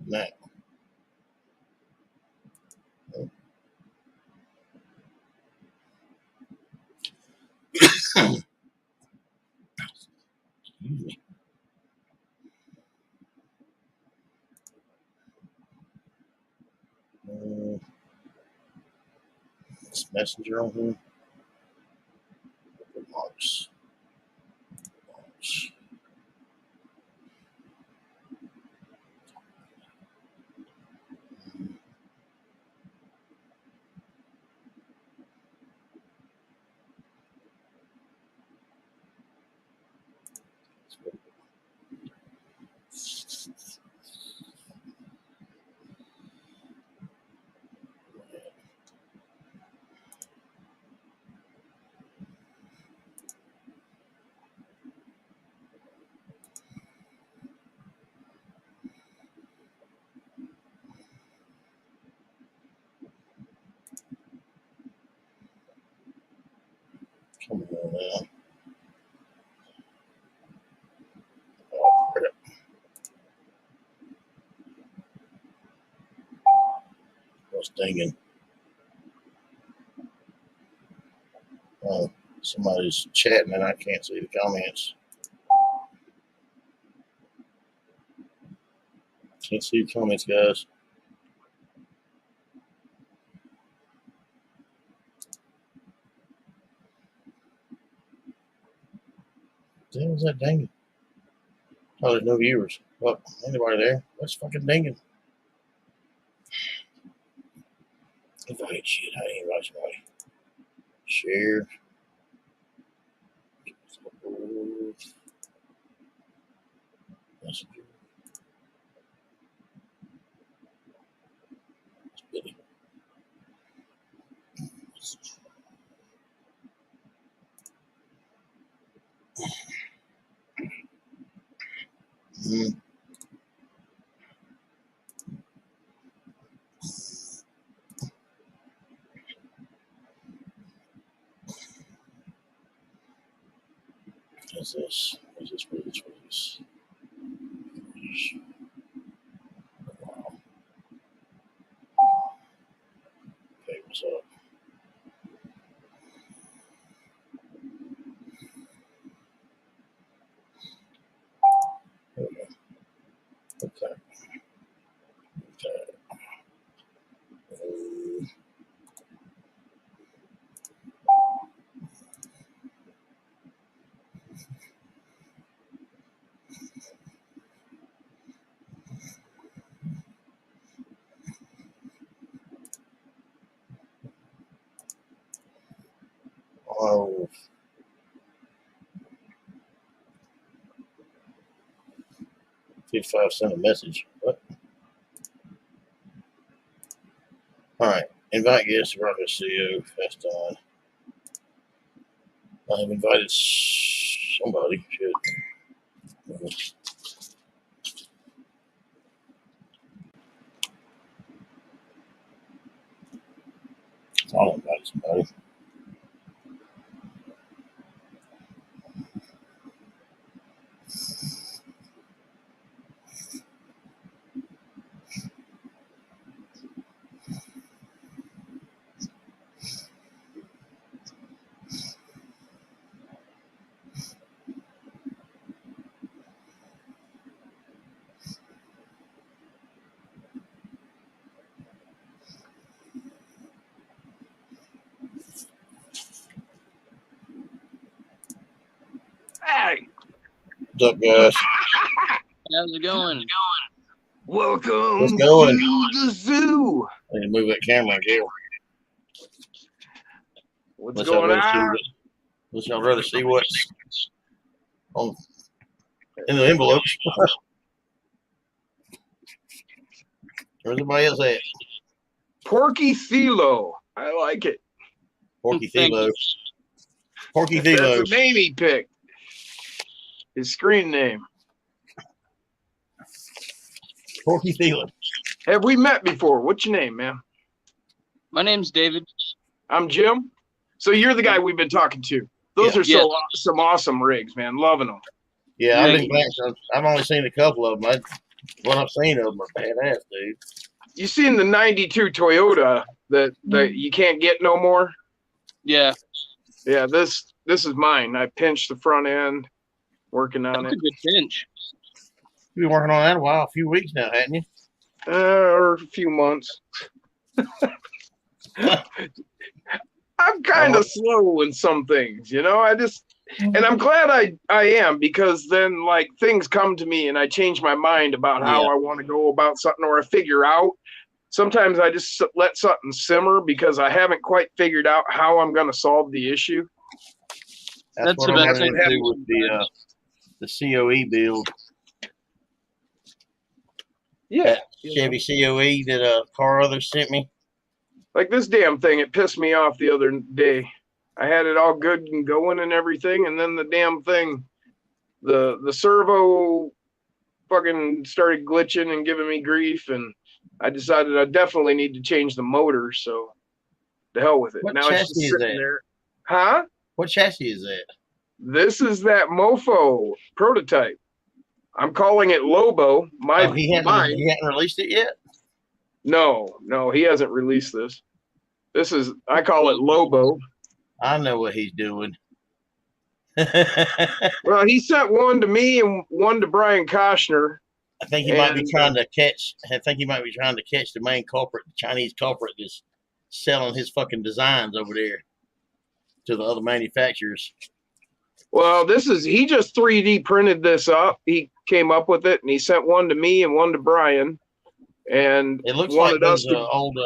Now. Excuse me. This messenger on here. Marks. Come on now. Oh, crap. What's dinging? Oh, somebody's chatting and I can't see the comments. Can't see the comments, guys. What the hell is that dinging? Oh, there's no viewers. Well, anybody there? What's fucking dinging? Invite shit. I ain't invite somebody. Share. Messenger. Mm. What's this? What's this? What's this? What's this? Wow. Okay, what's up? Okay. Okay. Oh. 55 sent a message. What? All right. Invite guests to Rocket CEO. That's done. I have invited somebody. Shit. I'll invite somebody. Hey, What's up, guys? How's it going? Welcome What's going? to the zoo. I need to move that camera again. What's Unless y'all going rather see on? what- unless y'all rather see what's on in the envelopes. Where's everybody else at? Porky Thilo. I like it. Porky Thank Thilo. you. Porky That's Thilo. the name he picked. His screen name. Porky Thilo. Have we met before? What's your name, man? My name's David. I'm Jim. So you're the guy we've been talking to. Those Yeah. are some awesome rigs, man. Loving them. Yeah, Thank you. I've only seen a couple of them. What I've seen of them are badass, dude. You seen the '92 Toyota that you can't get no more? Yeah, Yeah, this is mine. I pinched the front end, working on that's a it. good pinch. You've been working on that a while, a few weeks now, hadn't you? Or a few months. I'm kind of slow in some things, you know. And I'm glad I am, because then like things come to me and I change my mind about how Yeah. I want to go about something, or I figure out. Sometimes I just let something simmer because I haven't quite figured out how I'm going to solve the issue. That's what the I'm best running thing. into with the COE build. Yeah, That Chevy COE that Car Others sent me. like this damn thing, it pissed me off the other day. I had it all good and going and everything, and then the damn thing, the servo fucking started glitching and giving me grief, and I decided I definitely need to change the motor, so the hell with it. What Now it's chassis just is sitting that? there. Huh? What chassis is that? This is that mofo prototype. I'm calling it Lobo. He hadn't released it yet? No, he hasn't released this. I call it Lobo. I know what he's doing. Well, he sent one to me and one to Brian Koshner. I think he might be trying to catch the main culprit, the Chinese culprit that's selling his fucking designs over there to the other manufacturers. Well, he just 3D printed this up. He came up with it and he sent one to me and one to Brian. And it looks like those old,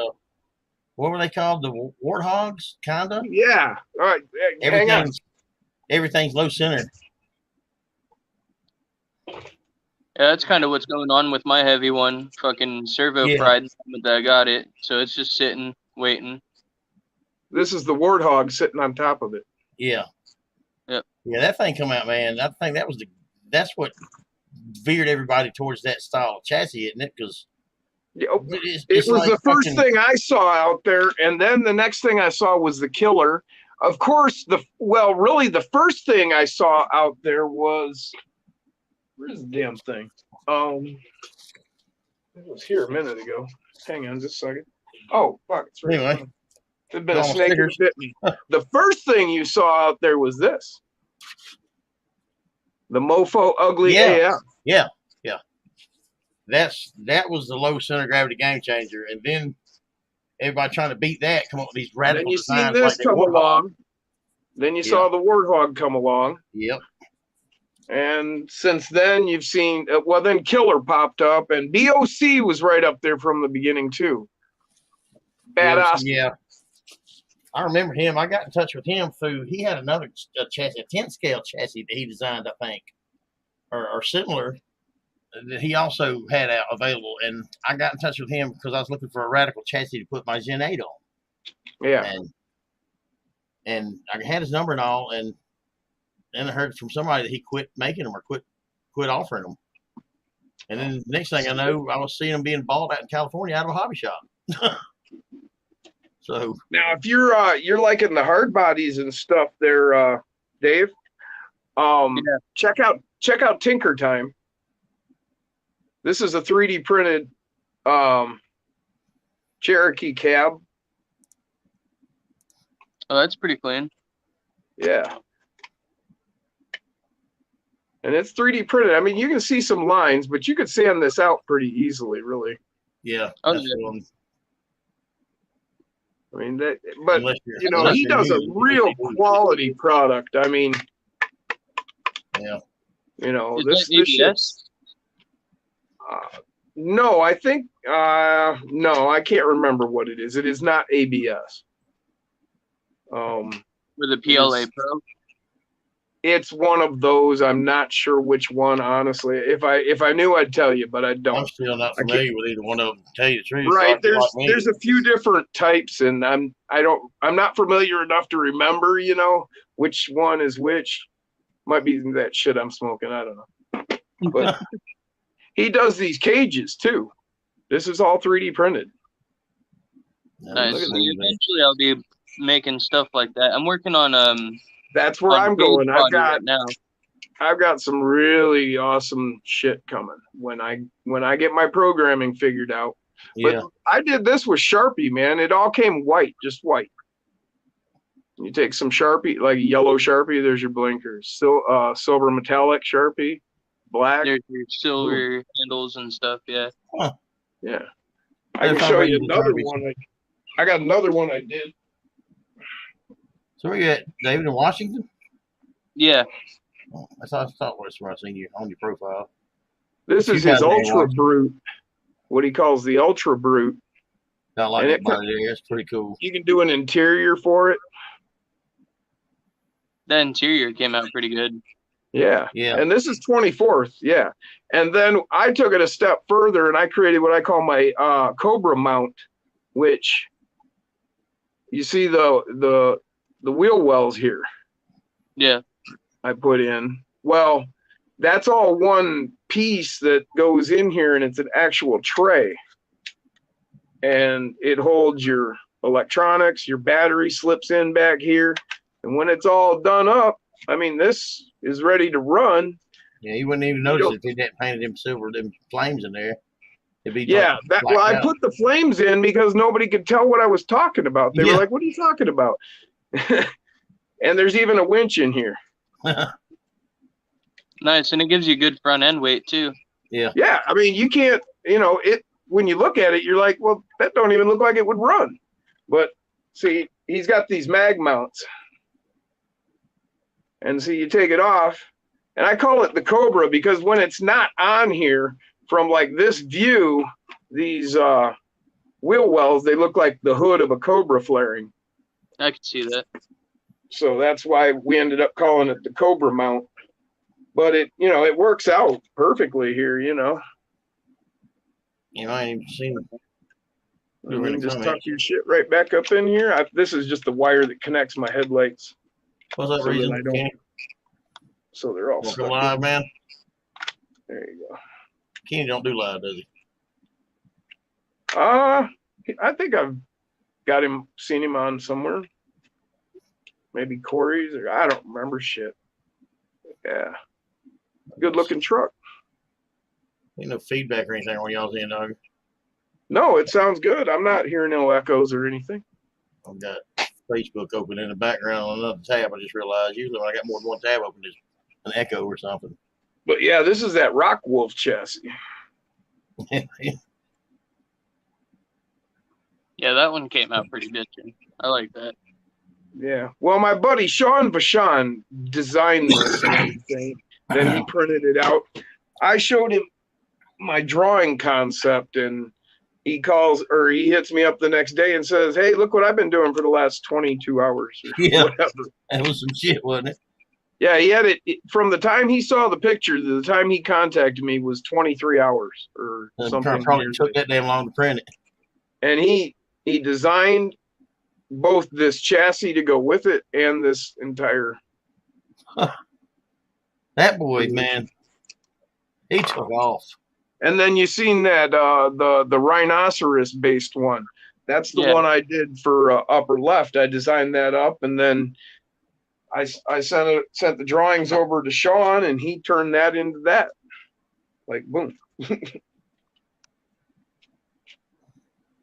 what were they called? The warthogs, kinda? Yeah. All right. Hang on. Everything's low center. Yeah, that's kind of what's going on with my heavy one. Fucking servo Yeah. fried the moment that I got it, so it's just sitting, waiting. This is the warthog sitting on top of it. Yeah. Yep. Yeah, that thing come out, man. I think that's what veered everybody towards that style of chassis, isn't it? Because it was like the first thing I saw out there, and then the next thing I saw was the Killer. Of course, really the first thing I saw out there was, where's the damn thing? It was here a minute ago. Hang on just a second. Oh, fuck, it's right. Anyway, there's been a snake that bit me. The first thing you saw out there was this. The Mofo Ugly AF. Yeah. That was the low center gravity game changer, and then everybody trying to beat that, come up with these radical designs. Then you see this like come along. Then you saw the Warthog come along. Yep. And since then, you've seen, then Killer popped up, and BOC was right up there from the beginning too. Badass. Yeah. I remember him. I got in touch with him through, he had another chassis, a 10 scale chassis that he designed, I think, or similar, that he also had out available. And I got in touch with him because I was looking for a radical chassis to put my Gen 8 on. Yeah. And I had his number and all, and then I heard from somebody that he quit making them or quit offering them. And then the next thing I know, I was seeing them being bought out in California out of a hobby shop. So now, if you're liking the hard bodies and stuff, there, Dave, check out Tinker Time. This is a 3D printed Cherokee cab. Oh, that's pretty clean. Yeah. And it's 3D printed. I mean, you can see some lines, but you could sand this out pretty easily, really. Yeah. Oh, I mean, but he does a real quality product. I mean, yeah. This shit. No, I think no, I can't remember what it is. It is not ABS. With a PLA Pro. It's one of those. I'm not sure which one, honestly. If I knew, I'd tell you, but I don't. I'm still not familiar with either one of them, to tell you the truth. Right. There's a few different types, and I'm not familiar enough to remember, which one is which. Might be that shit I'm smoking. I don't know. But he does these cages too. This is all 3D printed. Nice. Eventually, I'll be making stuff like that. I'm working on That's where I'm going. I've got right now. I've got some really awesome shit coming when I get my programming figured out. Yeah. But I did this with Sharpie, man. It all came white, just white. You take some Sharpie, like yellow Sharpie, there's your blinkers. Silver metallic Sharpie, black. There's your silver handles and stuff. Yeah. Huh. Yeah. I can show you another one. I got another one I did. So where you at, David, in Washington? Yeah. Oh, I thought was where I seen you on your profile. This is his Ultra Brute, what he calls the Ultra Brute. I like that body there. It's pretty cool. You can do an interior for it. The interior came out pretty good. Yeah. Yeah. And this is 24th. Yeah. And then I took it a step further and I created what I call my Cobra mount, which you see the wheel wells here. Yeah. I put in. Well, that's all one piece that goes in here and it's an actual tray. And it holds your electronics, your battery slips in back here. And when it's all done up, I mean, this is ready to run. Yeah, you wouldn't even notice if they hadn't painted them flames in there. It'd be I put the flames in because nobody could tell what I was talking about. They were like, "What are you talking about?" And there's even a winch in here. Nice, and it gives you good front end weight too. Yeah. Yeah, I mean, you can't, it. When you look at it, you're like, "Well, that don't even look like it would run." But see, he's got these mag mounts. And so you take it off, and I call it the Cobra because when it's not on here, from like this view, these wheel wells, they look like the hood of a Cobra flaring. I can see that. So that's why we ended up calling it the Cobra mount. But it works out perfectly here, I ain't even seen it. You can just tuck your shit right back up in here. This is just the wire that connects my headlights. What's that reason? So they're all stuck live, in. Man. There you go. Kenny don't do live, does he? I think I've seen him on somewhere. Maybe Corey's, or I don't remember shit. Yeah. Good looking truck. Ain't no feedback or anything when y'all's in, dog. No, it sounds good. I'm not hearing no echoes or anything. I've got Facebook open in the background on another tab. I just realized usually when I got more than one tab open, there's an echo or something. But yeah, this is that Rock Wolf chassis. Yeah, that one came out pretty good too. I like that. Yeah. Well, my buddy Sean Vachon designed this and everything. Then he printed it out. I showed him my drawing concept, and he hits me up the next day and says, "Hey, look what I've been doing for the last 22 hours." Or whatever. That was some shit, wasn't it? Yeah, he had it from the time he saw the picture to the time he contacted me was 23 hours or something. Probably took that damn long to print it. And he designed both this chassis to go with it and this entire. That boy, man, he took off. And then you seen that the rhinoceros based one. That's the one I did for upper left. I designed that up, and then I sent the drawings over to Sean, and he turned that into that. Like boom.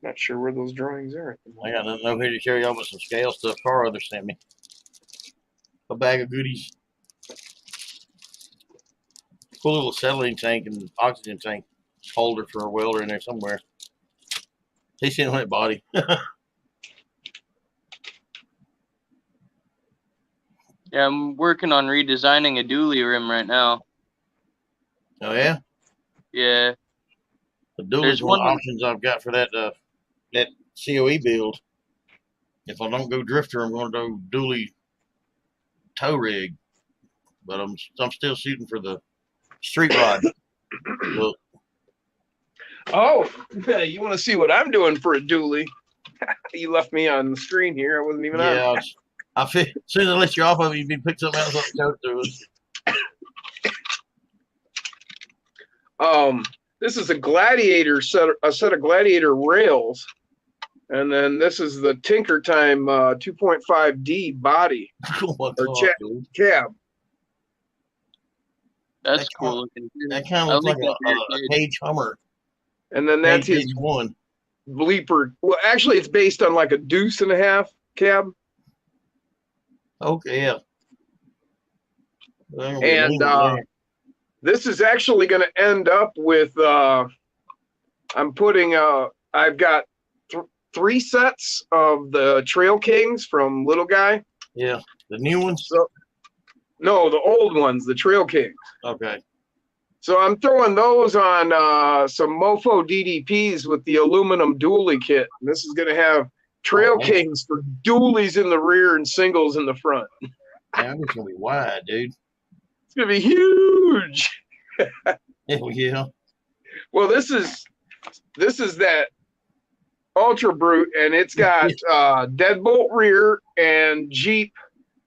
Not sure where those drawings are at the moment. I got nothing over here to show y'all but some scale stuff Carl sent me. A bag of goodies. Cool little acetylene tank and oxygen tank holder for a welder in there somewhere. He's sitting on that body. Yeah, I'm working on redesigning a dually rim right now. Oh yeah? Yeah. The dually's one of the options I've got for that that COE build. If I don't go drifter, I'm going to go dually tow rig. But I'm still shooting for the street rod. Look. Oh, you want to see what I'm doing for a dually? You left me on the screen here. I wasn't even on. Yeah, I feel as soon as I let you off of it, you can pick something else up and go through it. This is a Gladiator a set of Gladiator rails, and then this is the Tinker Time 2.5D body or cab. That's cool looking. That kind I of looks like like that for your a kid. Page Hummer. And then that's his H1. bleeper. Well, actually, it's based on like a deuce and a half cab. Okay, yeah. And this is actually going to end up with, I'm putting, I've got 3 sets of the Trail Kings from Little Guy. Yeah, the new ones. So, no, the old ones, the Trail Kings. Okay. So I'm throwing those on some Mofo DDPs with the aluminum dually kit. And this is going to have Trail Kings for dualies in the rear and singles in the front. Man, it's gonna be wide, dude. It's going to be huge. Hell yeah. Well, this is that Ultra Brute, and it's got deadbolt rear and Jeep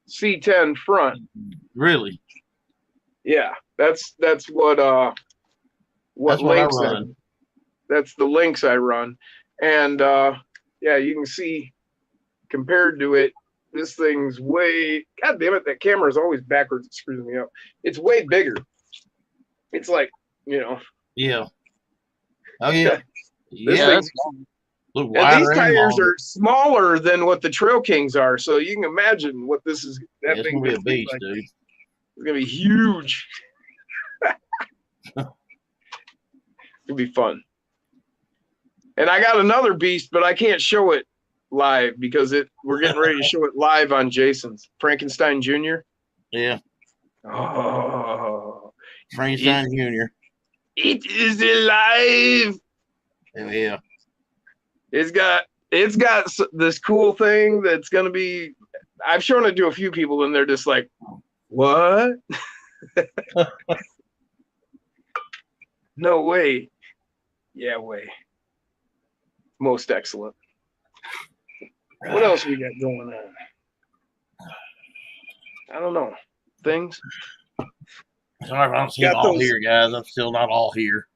C10 front. Really? Yeah, that's what That's what I links run. that's the links I run, and yeah, you can see compared to it, this thing's way. God damn it, that camera is always backwards. It screws me up. It's way bigger. It's like, Yeah. Oh yeah. This Yeah. thing, Look and wider these tires longer. are smaller than what the Trail Kings are, so you can imagine what this is. That It's thing gonna be a beast, like. dude. It's gonna be huge. It'll be fun. And I got another beast, but I can't show it live because we're getting ready to show it live on Jason's Frankenstein Jr. Yeah. Oh, Frankenstein Jr. it is alive. Hell yeah. It's got this cool thing that's gonna be. I've shown it to a few people, and they're just like, "What? No way." Yeah, way. Most excellent. What else we got going on? I don't know. Things. Sorry, I don't see Got them all those- here, guys. I'm still not all here.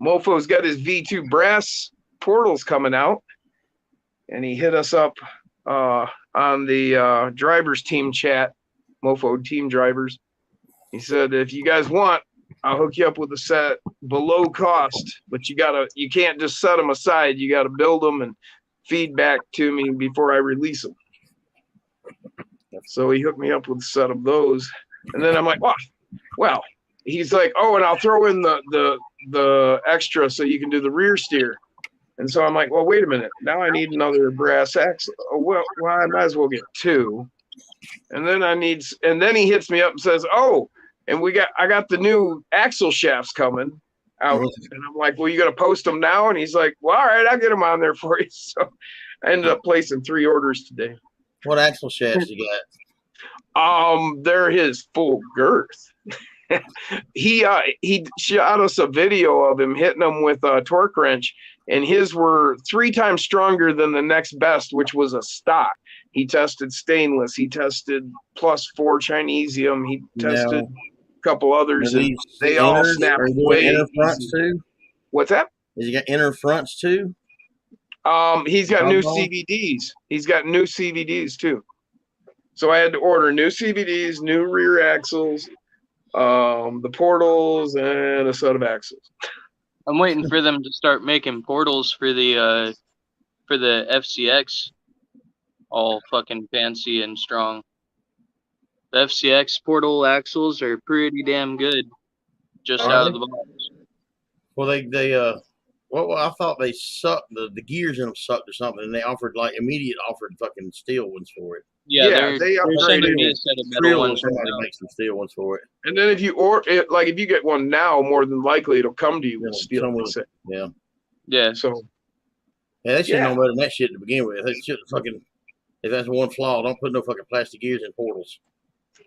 Mofo's got his V2 brass portals coming out, and he hit us up on the drivers team chat, Mofo team drivers. He said, if you guys want, I'll hook you up with a set below cost, but you can't just set them aside. You got to build them and feed back to me before I release them. So he hooked me up with a set of those, and then I'm like, well, he's like, oh, and I'll throw in the extra so you can do the rear steer. And so I'm like, well, wait a minute. Now I need another brass axle. Oh, well, I might as well get 2. And then he hits me up and says, oh, and I got the new axle shafts coming out. And I'm like, well, you got to post them now? And he's like, well, all right, I'll get them on there for you. So I ended up placing 3 orders today. What axle shafts you got? They're his full girth. He shot us a video of him hitting them with a torque wrench, and his were 3 times stronger than the next best, which was a stock. He tested stainless. He tested +4 Chinesium. He tested a couple others, and they all snapped way. Inner fronts too? What's that? Has he got inner fronts too? He's got new CVDs. He's got new CVDs too. So I had to order new CVDs, new rear axles, the portals, and a set of axles. I'm waiting for them to start making portals for the FCX, all fucking fancy and strong. The FCX portal axles are pretty damn good, just out of the box. Well, I thought they sucked the gears in them sucked or something, and they offered offered fucking steel ones for it. Yeah, they they're sending upgraded me a set of metal ones right Somebody now. makes some steel ones for it. And then if you get one now, more than likely it'll come to you with steel. Yeah. Yeah. So Yeah, they should know better than that shit to begin with. They should fucking, if that's one flaw, don't put no fucking plastic gears in portals.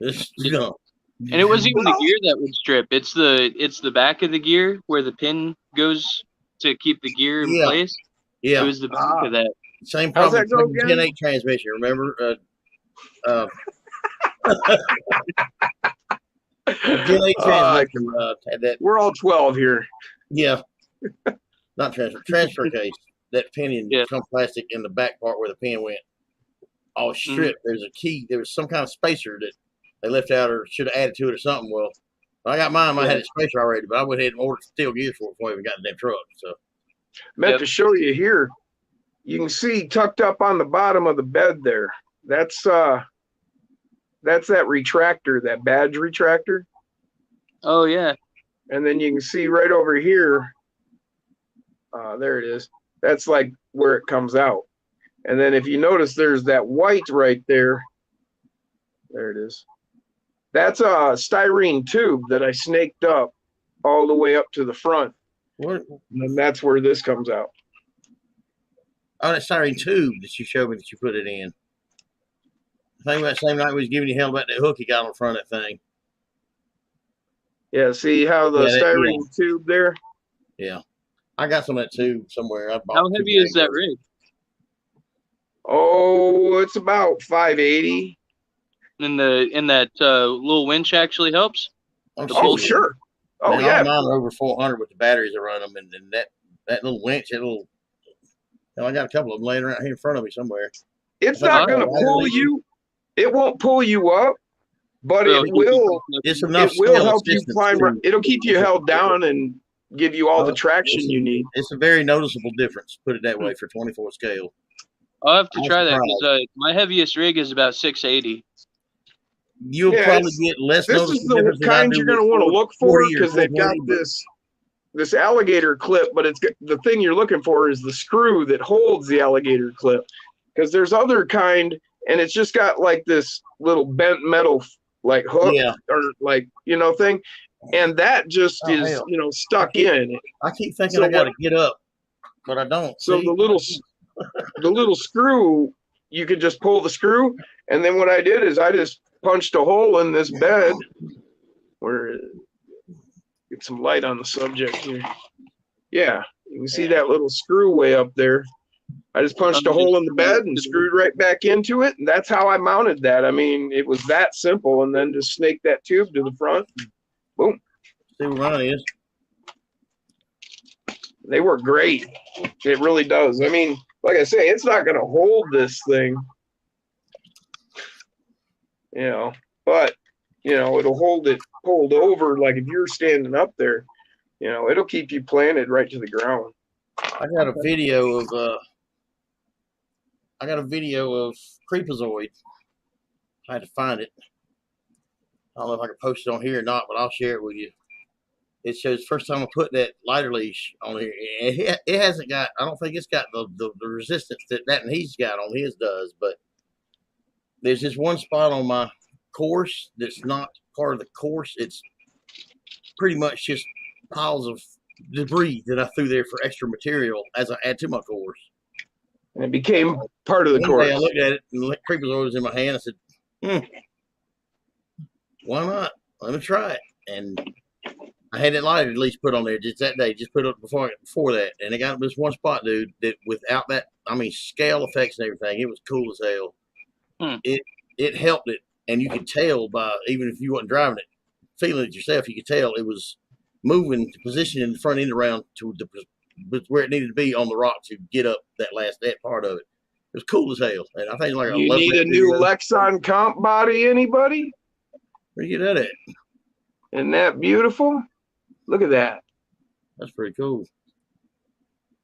It's dumb. And it wasn't even the gear that would strip. It's the back of the gear where the pin goes to keep the gear in place. Yeah. It was the back of that. Same problem How's that with go the again? 10-8 transmission, remember? 10-8 transmission had that. We're all 12 here. Yeah. Not transfer case. That pinion, some plastic in the back part where the pin went. All stripped. There's a key. There was some kind of spacer that they left out or should have added to it or something. Well, I got mine. I had it spacer already, but I went ahead and ordered steel gears for it before I even got the damn truck. So Meant to show you here. You can see tucked up on the bottom of the bed there. That's that retractor, that badge retractor. Oh yeah. And then you can see right over here. There it is. That's like where it comes out. And then if you notice, there's that white right there. There it is. That's a styrene tube that I snaked up all the way up to the front. what? And that's where this comes out. Oh, that styrene tube that you showed me that you put it in. I think that same night we was giving you hell about that hook you got on the front of that thing. Yeah, see how the styrene tube there? Yeah. I got some of that tube somewhere. How heavy is that rig? Oh, it's about 580. And that little winch actually helps? Oh, sure. Oh, man, yeah. Mine are over 400 with the batteries that run them, and that little winch, that little. I got a couple of them laying around here in front of me somewhere. It's not going to pull you. It won't pull you up, but it will. It's enough. It will help you climb. It'll keep you held down and give you all the traction you need. It's a very noticeable difference. Put it that way for 24 scale. I'll have to try that because my heaviest rig is about 680. You'll probably get less. This is the kind you're going to want to look for because they've got this alligator clip, but it's the thing you're looking for is the screw that holds the alligator clip. Because there's other kind, and it's just got like this little bent metal like hook or like thing, and that just is stuck in. I keep thinking I got to get up, but I don't. So the little screw, you could just pull the screw, and then what I did is I just punched a hole in this bed where get some light on the subject here. Yeah, you can see that little screw way up there. I just punched a hole in the bed and screwed right back into it, and that's how I mounted that. I mean, it was that simple, and then just snake that tube to the front. Boom. See what mine is. They work great. It really does. I mean, like I say, it's not going to hold this thing, but it'll hold it pulled over. Like if you're standing up there, it'll keep you planted right to the ground. I got a video of Creepazoid. I had to find it. I don't know if I can post it on here or not, but I'll share it with you. It shows first time I put that lighter leash on here. It hasn't got. I don't think it's got the resistance that and he's got on his does. But there's this one spot on my course that's not part of the course. It's pretty much just piles of debris that I threw there for extra material as I add to my course. And it became part of the course. I looked at it and the Creepazoid was in my hand. I said, why not? Let me try it. And I had that lighter at least put on there just that day. Just put it up before that. And it got this one spot, dude, that without that, scale effects and everything, it was cool as hell. It helped it. And you could tell by, even if you wasn't driving it, feeling it yourself, you could tell it was moving, positioning the front end around to where it needed to be on the rock to get up that part of it. It was cool as hell. And I think you need a new Lexon comp body, anybody? Where you get that at? Isn't that beautiful? Look at that. That's pretty cool.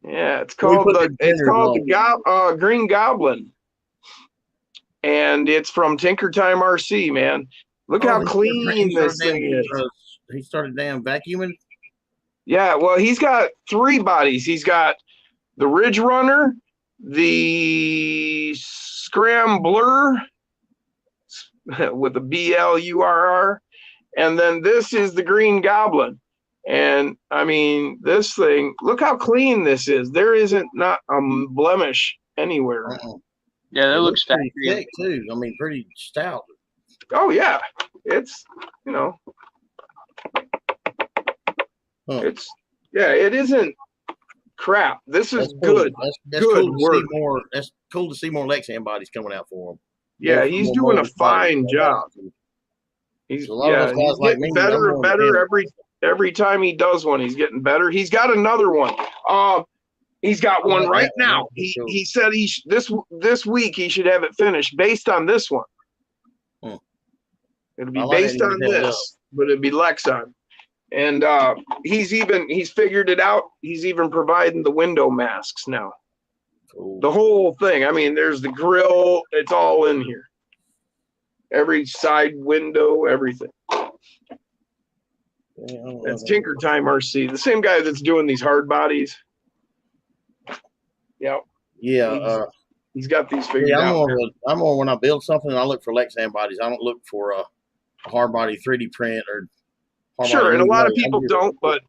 Yeah, it's called the Green Goblin, and it's from Tinker Time RC. Man, look how clean this thing is. He started damn vacuuming. Yeah, well, he's got 3 bodies. He's got the Ridge Runner, the Scrambler with a BLURR, and then this is the Green Goblin. And I mean, this thing, look how clean this is. There isn't not a blemish anywhere. Yeah, that looks pretty thick too. I mean, pretty stout. Oh yeah, it's it's it isn't crap. This is good. That's good cool work. That's cool to see more Lexan bodies coming out for him. Yeah, he's doing a fine job. He's getting better and better every time he does one. He's getting better. He's got another one. He's got one right now. He said this week he should have it finished based on this one. It'll be based on this. but it'd be Lexon. And he's figured it out. He's even providing the window masks now. Cool. The whole thing. I mean, there's the grill. It's all in here. Every side window, everything. That's Tinker Time RC. The same guy that's doing these hard bodies. Yeah. Yeah. He's got these figured out. I'm more when I build something, I look for Lexan bodies. I don't look for a hard body 3D print or. Sure, and a lot of people don't, but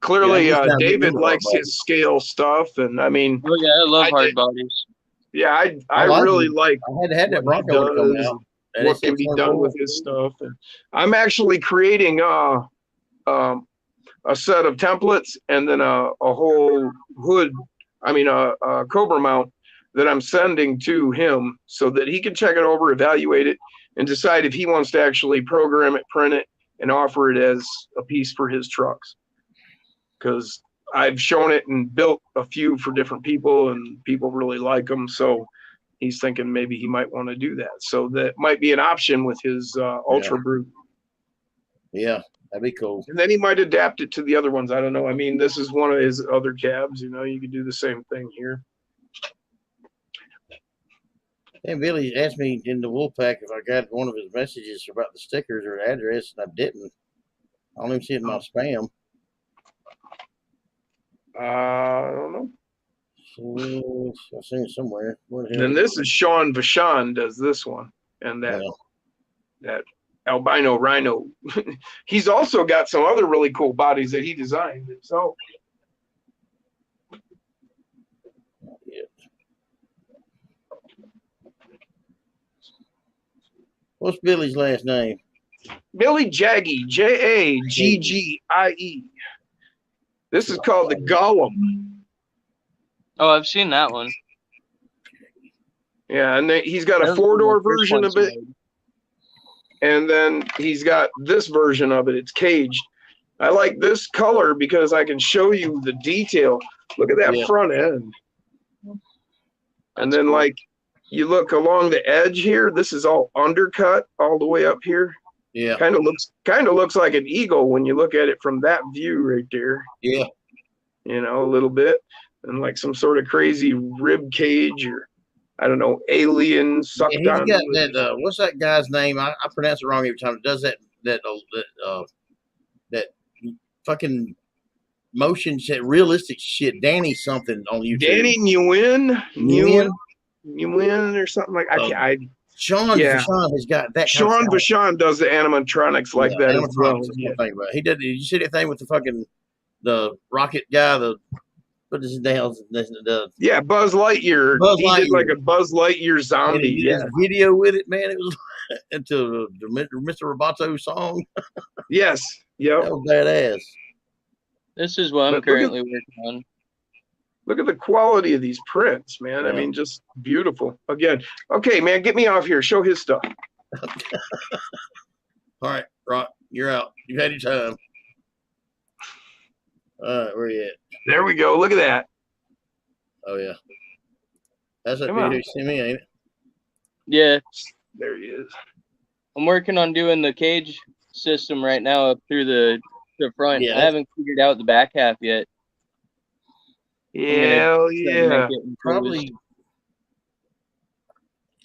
clearly David likes his scale stuff, and I mean, oh yeah, I love hard bodies. Yeah, I really like. I had that Bronco come out. What can be done with his stuff, and I'm actually creating a set of templates and then a whole hood. I mean, a Cobra mount that I'm sending to him so that he can check it over, evaluate it, and decide if he wants to actually program it, print it, and offer it as a piece for his trucks. Because I've shown it and built a few for different people, and people really like them. So he's thinking maybe he might want to do that. So that might be an option with his Ultra Brute. Yeah, that'd be cool. And then he might adapt it to the other ones. I don't know. I mean, this is one of his other cabs. You know, you could do the same thing here. And Billy asked me in the Wolfpack if I got one of his messages about the stickers or the address, and I didn't. I don't even see it in my spam. I don't know. So, I've seen it somewhere. And this is Sean Vachon does this one. And that albino rhino. He's also got some other really cool bodies that he designed himself. What's Billy's last name? Billy Jaggie, Jaggie. This is called the Gollum. Oh, I've seen that one. Yeah, and he's got a 4-door version of it. And then he's got this version of it. It's caged. I like this color because I can show you the detail. Look at that front end. And then like you look along the edge here, this is all undercut all the way up here. Yeah. Kind of looks like an eagle when you look at it from that view right there. Yeah. You know, a little bit. And like some sort of crazy rib cage or I don't know, alien sucked on. He's got that what's that guy's name? I pronounce it wrong every time. It does that fucking motion shit, realistic shit. Danny something on YouTube. Danny Nguyen or something like Sean Vachon has got that. Sean Vachon does the animatronics like that as well. He did. Did you see that thing with the rocket guy? What is his name? Buzz Lightyear. He did like a Buzz Lightyear zombie. He did a video with it, man. It was into the Mr. Roboto song. Yes. Yep. That was badass. This is what I'm currently working on. Look at the quality of these prints, man. I mean, just beautiful. Again, okay, man, get me off here. Show his stuff. All right, Rock, you're out. You've had your time. All right, where you at? There we go. Look at that. Oh, yeah. That's that video you see me, ain't it? Yeah. There he is. I'm working on doing the cage system right now up through the front. I haven't figured out the back half yet. Hell yeah. Probably.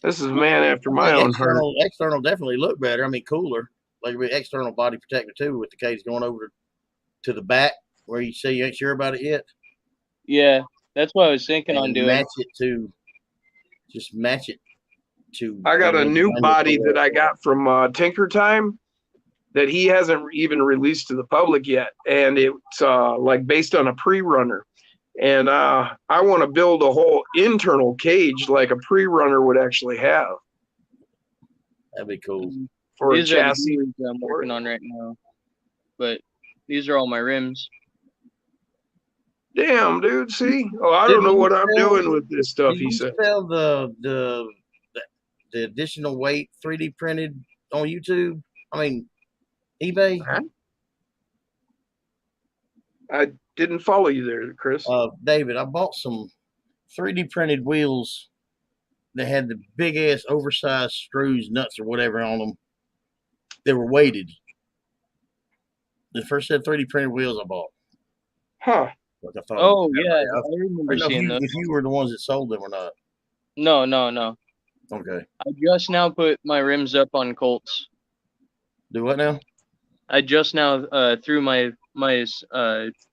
This is man after my own heart. External definitely look better. I mean, cooler. Like external body protector too, with the cage going over to the back where you say you ain't sure about it yet. Yeah, that's what I was thinking on doing. Match it to. I got a new body that I got from Tinker Time that he hasn't even released to the public yet, and it's like based on a pre-runner. And I want to build a whole internal cage like a pre-runner would actually have. That'd be cool. For these a chassis I'm working on right now. But these are all my rims. Damn, dude. See? Oh, I don't know what I'm doing with this stuff, he said. Did you sell the additional weight 3D printed on YouTube? I mean, eBay? Huh? I didn't follow you there, Chris. David, I bought some 3D printed wheels that had the big ass oversized screws, nuts, or whatever on them. They were weighted. The first set of 3D printed wheels I bought. Huh. Like I thought. Oh yeah, I I remember don't know seeing those. if you were the ones that sold them or not. No. Okay. I just now put my rims up on Colts. Do what now? I just now threw my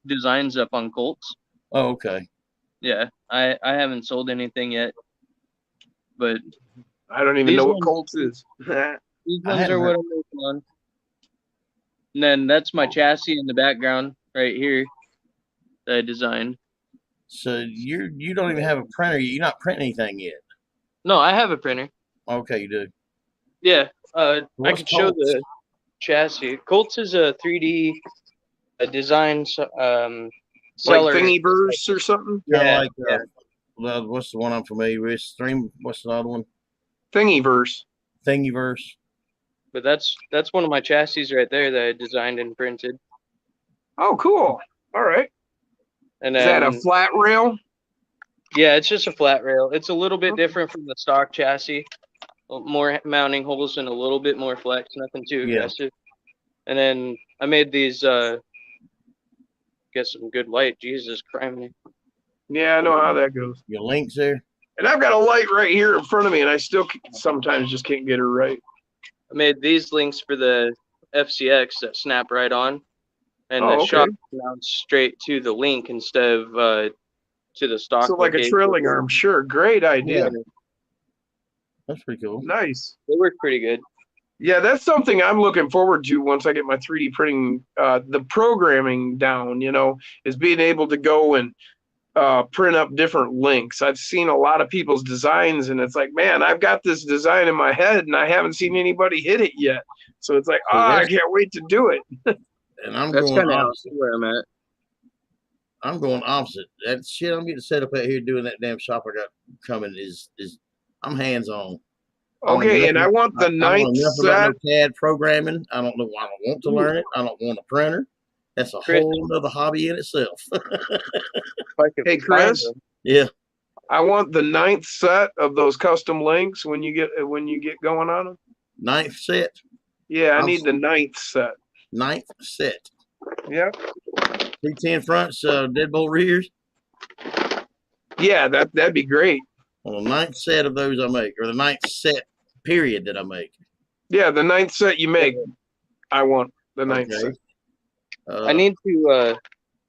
designs up on Colts. Oh, okay. Yeah, I haven't sold anything yet, but I don't even these know what ones- Colts is. these I ones hadn't are what heard- I'm working on. And then that's my chassis in the background right here that I designed. So you don't even have a printer. You're not printing anything yet. No, I have a printer. Okay, you do. Yeah, I What's can show Colts? the chassis. Colts is a 3D design Like seller. Thingiverse or something? Kind of Yeah, like yeah. what's the one I'm familiar with? Stream. What's the other one? Thingiverse. Thingiverse. But that's one of my chassis right there that I designed and printed. Oh, cool. All right. And Is then, that a flat rail? yeah, it's just a flat rail. It's a little bit different from the stock chassis. More mounting holes and a little bit more flex. Nothing too Yeah. aggressive. And then I made these. Get some good light. Jesus Christ. Yeah, I know how that goes. Your links there. And I've got a light right here in front of me, and I still sometimes just can't get her right. I made these links for the FCX that snap right on, and Oh, the okay. shock mounts straight to the link instead of to the stock. So like a location. trailing arm. Sure. Great idea. Yeah, That's pretty cool. Nice. they work pretty good. Yeah, that's something I'm looking forward to once I get my 3D printing, the programming down, is being able to go and print up different links. I've seen a lot of people's designs, and it's like, man, I've got this design in my head, and I haven't seen anybody hit it yet. So it's like, I can't wait to do it. And I'm That's going kind of opposite. where I'm at. I'm going opposite. That shit I'm getting set up out here doing that damn shop I got coming is I'm hands on. Okay, and I want the I don't ninth know nothing about set. no CAD programming. I don't know. I don't want to learn it. I don't want a printer. That's a Chris. whole other hobby in itself. Hey, Chris, Yeah. I want the ninth set of those custom links when you get going on them. Ninth set. Yeah, I I'm need the ninth set. Ninth set. Yep. T10 fronts, deadbolt rears. Yeah, that'd be great. On the ninth set of those I make, or the ninth set period that I make. Yeah, the ninth set you make, I want the ninth Okay. set. I need to.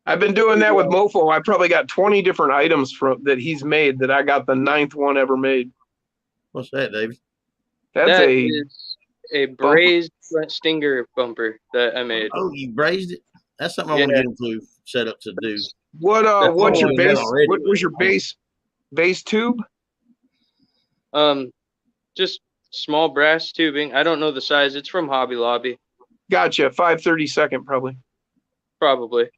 I've been doing that with Mofo. I probably got 20 different items that he's made that I got the ninth one ever made. What's that, David? That's That is a brazed front stinger bumper that I made. Oh, you brazed it? That's something I want to get into set up to do. what's That's your all base? already. What was your base tube? Just small brass tubing. I don't know the size. It's from Hobby Lobby, Gotcha. 5/32 probably. probably.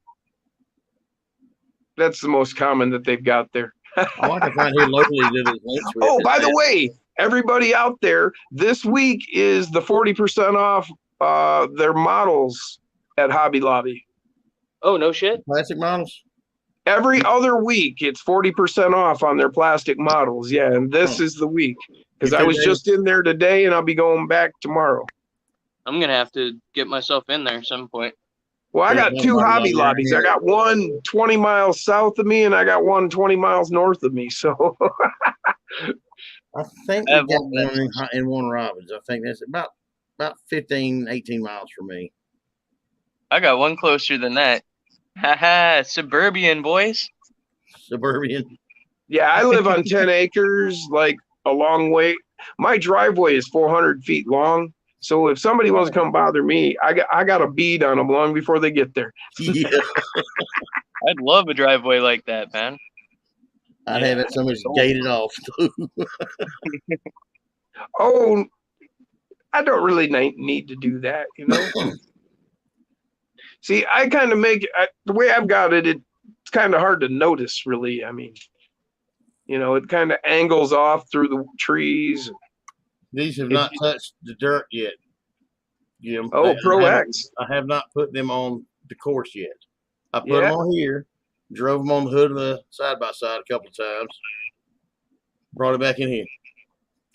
That's the most common that they've got there. Oh, I can find here locally to do those links with. Oh, by the way, everybody out there, this week is the 40% off their models at Hobby Lobby. Oh, no shit. Plastic models? Every other week, it's 40% off on their plastic models. Yeah, and this is the week. Because I was just in there today, and I'll be going back tomorrow. I'm going to have to get myself in there at some point. Well, I got two Hobby Lobbies. I got one 20 miles south of me, and I got one 20 miles north of me. So I think we got one in Warner Robins. I think that's about 15, 18 miles from me. I got one closer than that. Haha, suburban boys. Suburban. yeah, I live on 10 acres, like a long way. My driveway is 400 feet long. So if somebody wants to come bother me, I got a bead on them long before they get there. Yeah. I'd love a driveway like that, man. I'd have it so much gated off too. Oh, I don't really need to do that, See, I kind of make it the way I've got it. It's kind of hard to notice, really. I mean, it kind of angles off through the trees. These have not touched the dirt yet, Jim. Oh, Pro X. I have not put them on the course yet. I put them on here, drove them on the hood of the side by side a couple of times, brought it back in here.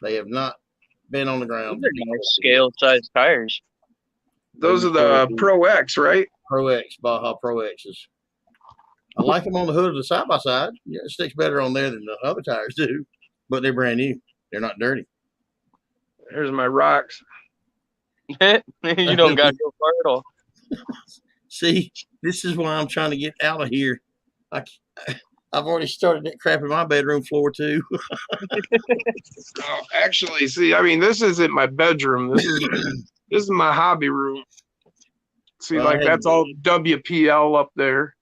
They have not been on the ground. These are nice scale size tires. Those are the Pro X, right? Pro X, Baja Pro X's. I like them on the hood of the side by side. Yeah, it sticks better on there than the other tires do, but they're brand new. They're not dirty. There's my rocks. You don't got to go far at all. See, this is why I'm trying to get out of here. I've already started that crap in my bedroom floor too. Oh, actually, see, I mean, this isn't my bedroom. This is my hobby room. See, Well, like that's all WPL up there.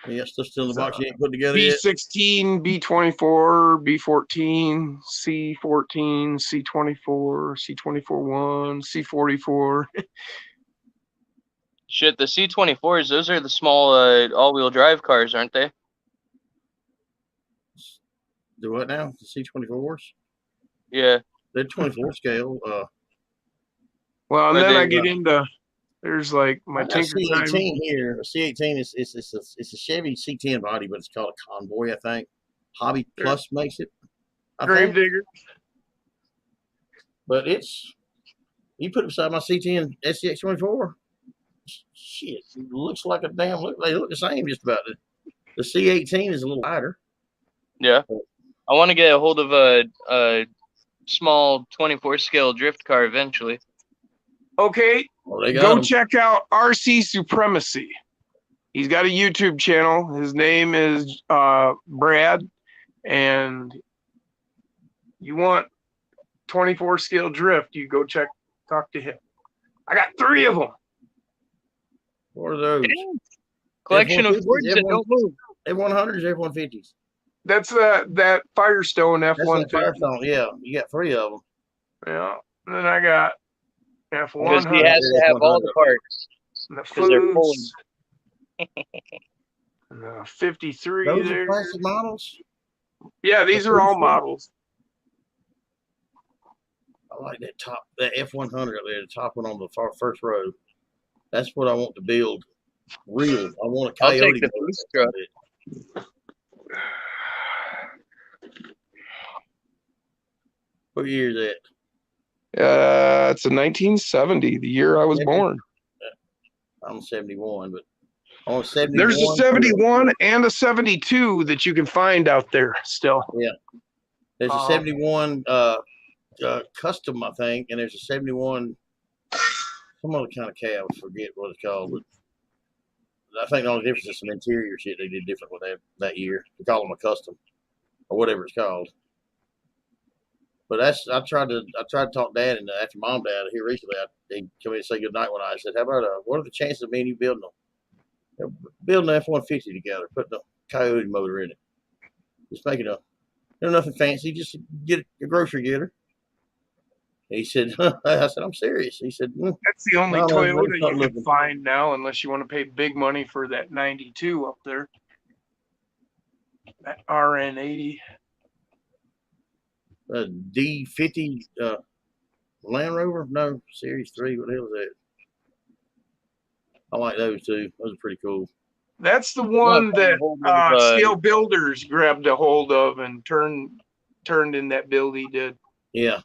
Yeah, still in the box. You ain't put together yet. B16, B24, B14, C14, C24, C24-1, C44. Shit, the C24s, those are the small all-wheel drive cars, aren't they? Do what now? The C24s? Yeah. They're 24 scale. Well, and Are then they, I get into, there's like my Tinker C18 Time. here. A C18 is it's a Chevy C10 body, but it's called a Convoy, I think. Hobby Plus makes it. Gravedigger. But you put it beside my C10 SCX24. Shit, it looks like a damn. They look the same just about. The C18 is a little lighter. Yeah. I want to get a hold of a small 24 scale drift car eventually. Okay, Well, go check out RC Supremacy. He's got a YouTube channel. His name is Brad, and you want 24 scale drift, you go talk to him. I got 3 of them. What are those? Collection of F-150s, Fords that don't move. F100s, F150s. That's that Firestone F-150. Firestone, yeah. You got 3 of them. Yeah. And then I got Because F100. he has to have all the parts. The Because they're full. Foods. And the 53 Those there. are plastic models? Yeah, these are all models. I like that F100 up there, the top one on the first row. That's what I want to build. Real. I want a I'll Coyote. take the police truck. What year is that? It's a 1970, the year I was born. I'm 71, but I want 71. There's a 71 and a 72 that you can find out there still. Yeah. There's a 71 custom, I think, and there's a 71 some other kind of cab. I forget what it's called, but I think the only difference is some interior shit they did different with that year. They call them a custom or whatever it's called. But I tried to talk Dad and after Mom died here recently. They come in and say good night one night. I said, "How about what are the chances of me and you building an F-150 together, putting a Coyote motor in it, just making nothing fancy, just get a grocery getter." He said, "I said I'm serious." He said, "That's the only Toyota you can find now, unless you want to pay big money for that 92 up there, that RN80." D50 Land Rover? No, Series 3. What the hell is that? I like those too. Those are pretty cool. That's the one that Scale Builders grabbed a hold of and turned in that build he did. Yeah.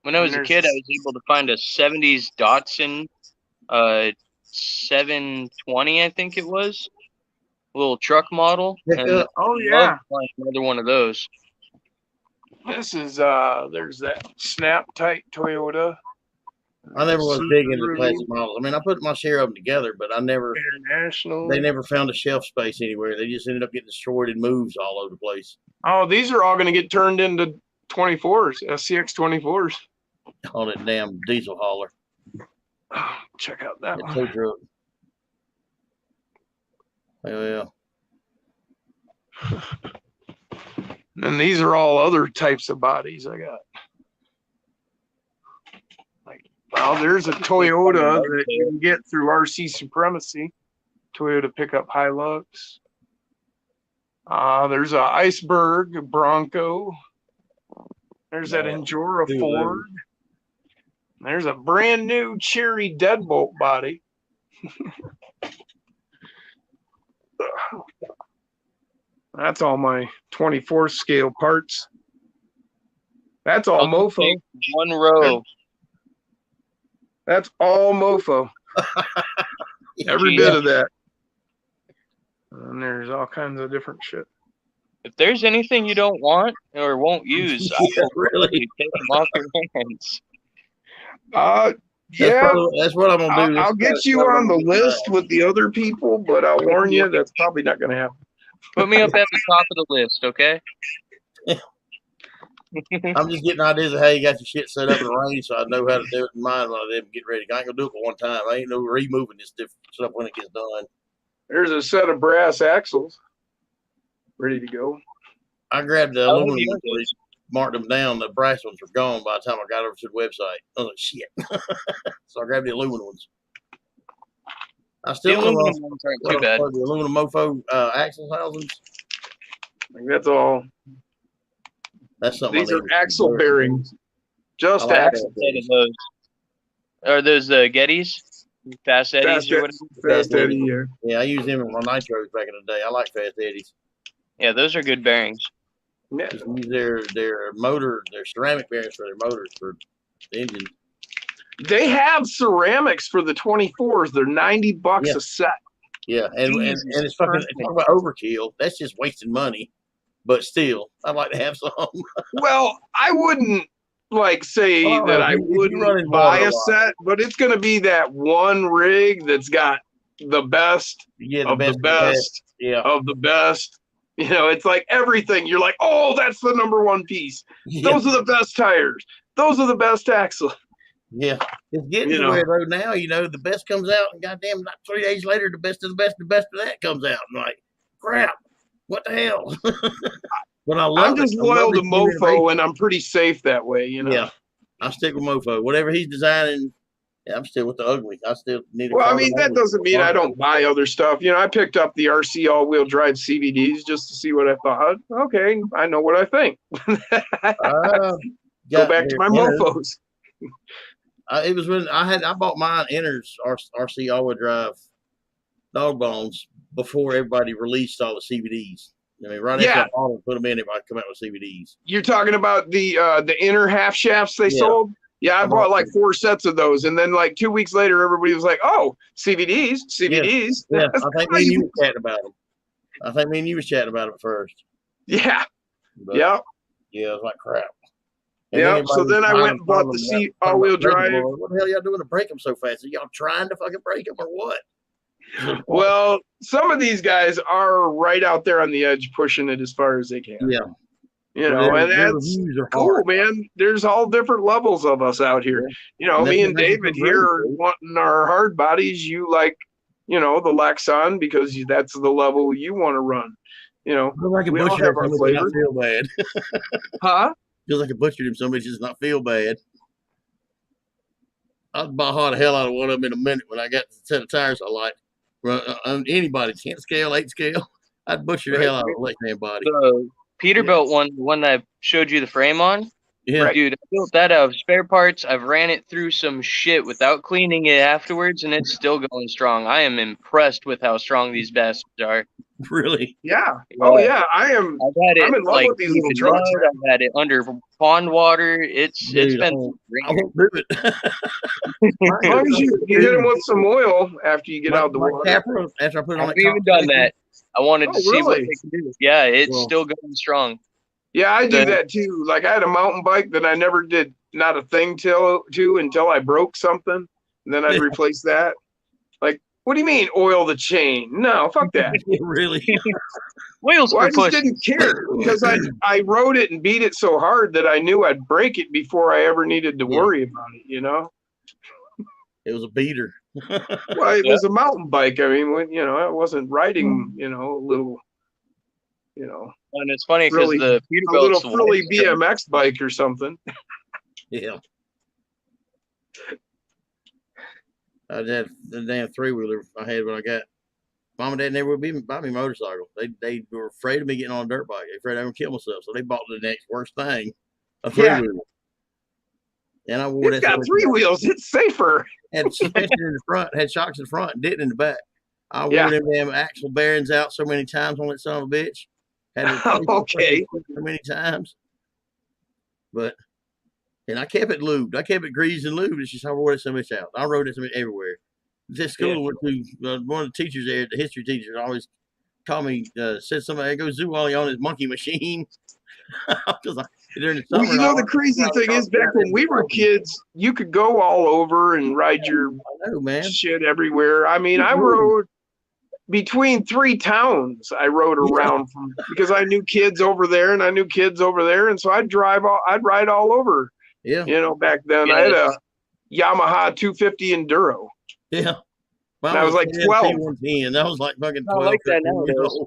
When I was a kid, I was able to find a 70s Datsun 720, I think it was. A little truck model. And oh, yeah. Another one of those. This is, there's that Snap Tight Toyota. I never was big into classic models. I mean, I put my share of them together, but International. They never found a shelf space anywhere. They just ended up getting destroyed and moves all over the place. Oh, these are all going to get turned into 24s, SCX 24s. On that damn diesel hauler. Oh, check out that one. Tow truck. Hell yeah. And these are all other types of bodies I got. Well, there's a Toyota that you can get through RC Supremacy. Toyota pickup Hilux. There's a Iceberg, a Bronco. There's that Endura Ford. There's a brand new Cherry Deadbolt body. That's all my 24 scale parts. That's all mofo. One row. That's all mofo. Every Jeez. bit of that. And there's all kinds of different shit. If there's anything you don't want or won't use, I Yeah, will really. really take them off your hands. Yeah, That's what I'm gonna do. I'll get you on the list with the other people, but I'll warn you that's probably not going to happen. Put me up at the top of the list, okay? I'm just getting ideas of how you got your shit set up in the range, so I know how to do it in mine when I get ready. I ain't gonna do it for one time. I ain't no removing this different stuff when it gets done. There's a set of brass axles ready to go. I grabbed the How aluminum heavy are ones, those? marked them down. The brass ones were gone by the time I got over to the website. I was like, shit. So I grabbed the aluminum ones. I The still aluminum ones aren't too bad. The aluminum mofo axle housings. Like, that's all. That's something. These are axle bearings. Just like axle. Instead of those. Are those the Gettys? Fast Eddies or whatever? Fast Eddie, yeah. Yeah, I used them in my nitros back in the day. I like Fast Eddies. Yeah, those are good bearings. Yeah. Just use their motor, their ceramic bearings for their motors for the engine. They have ceramics for the 24s. They're $90 Yeah. a set. Yeah, and it's fucking talk about overkill. That's just wasting money. But still, I'd like to have some. Well, I wouldn't say Well, that if I you wouldn't running buy water a a lot. set, but it's going to be that one rig that's got the best Yeah, of the best Yeah, of the best. You know, it's like everything. You're like, oh, that's the number one piece. yeah, Those are the best tires. Those are the best axle. yeah. It's getting You to know. where though now, the best comes out, and goddamn, like 3 days later, the best of the best, the best of that comes out. I'm like, crap, what the hell? But I love I'm just it. I love loyal to this new innovation. Mofo, and I'm pretty safe that way. Yeah, I stick with Mofo. Whatever he's designing, yeah, I'm still with the ugly. I still need a Well, I carbon mean, that ugly. doesn't mean I don't buy other stuff. I picked up the RC all-wheel drive CVDs just to see what I thought. Okay, I know what I think. Go back to my Mofos. It was when I bought mine Inners RC all-wheel drive dog bones before everybody released all the CVDs. I mean, right after I bought them, put them in, everybody come out with CVDs. You're talking about the inner half shafts they sold? Yeah, I bought like 4 sets of those, and then 2 weeks later, everybody was like, "Oh, CVDs." Yeah, I think me and you were chatting about them. I think me and you was chatting about it first. Yeah. But, yeah. Yeah, it was like crap. Yeah. So then I went and bought the all-wheel drive. What the hell y'all doing to break them so fast? Are y'all trying to fucking break them or what? Well, some of these guys are right out there on the edge, pushing it as far as they can. Yeah. And that's cool, man. There's all different levels of us out here. Me and David here are wanting our hard bodies. You like, the Lexon because that's the level you want to run. We all have our flavor. Feel bad. Huh? Feels like I butchered him so much, just not feel bad. I'd baja the hell out of one of them in a minute when I got the set of tires I like. Anybody, 10 scale, 8 scale, I'd butcher the hell out of a left-hand body. The Peterbilt one that I showed you the frame on. Yeah. Dude, I built that out of spare parts. I've ran it through some shit without cleaning it afterwards, and it's still going strong. I am impressed with how strong these bastards are. Really? Yeah. Oh, yeah. I am. I've had it I'm in love with these little trucks. I've had it under pond water. It's been. I won't do it. As long as you hit them with some oil after you get out the water. Capra, after I put it on I haven't even done that. I wanted to see what really? they can do. Yeah, it's still going strong. Yeah, I do that too. Like I had a mountain bike that I never did not a thing to until I broke something. And then I'd replace that. Like, what do you mean oil the chain? No, fuck that. Really? Wheels I just didn't care because I rode it and beat it so hard that I knew I'd break it before I ever needed to worry about it, It was a beater. Well, it was a mountain bike. I mean, I wasn't riding, a little, And it's funny because the Peterbilt's a little frilly BMX bike or something. Yeah. I had the damn 3-wheeler I had when I got. Mom and Dad never would buy me a motorcycle. They were afraid of me getting on a dirt bike. They were afraid I would kill myself. So they bought the next worst thing, a 3-wheeler. And I wore It's got 3 wheels. It's safer. Had suspension in the front, had shocks in the front, and didn't in the back. I wore them damn axle bearings out so many times on that son of a bitch. Had it okay. So many times. And I kept it lubed. I kept it greased and lubed. It's just I wore it so much out. I rode it so much everywhere. this school I went to, one of the teachers there, the history teacher, always called me, said somebody go zoology on his monkey machine. Because during the summer, Well, the crazy thing is, back when we were kids, you could go all over and ride your shit everywhere. I mean, I rode between 3 towns. I rode around because I knew kids over there and I knew kids over there, and so I'd ride all over. Yeah, back then I had a Yamaha 250 Enduro. Yeah. And I was like 12. And that was like fucking 12. I like that nowadays.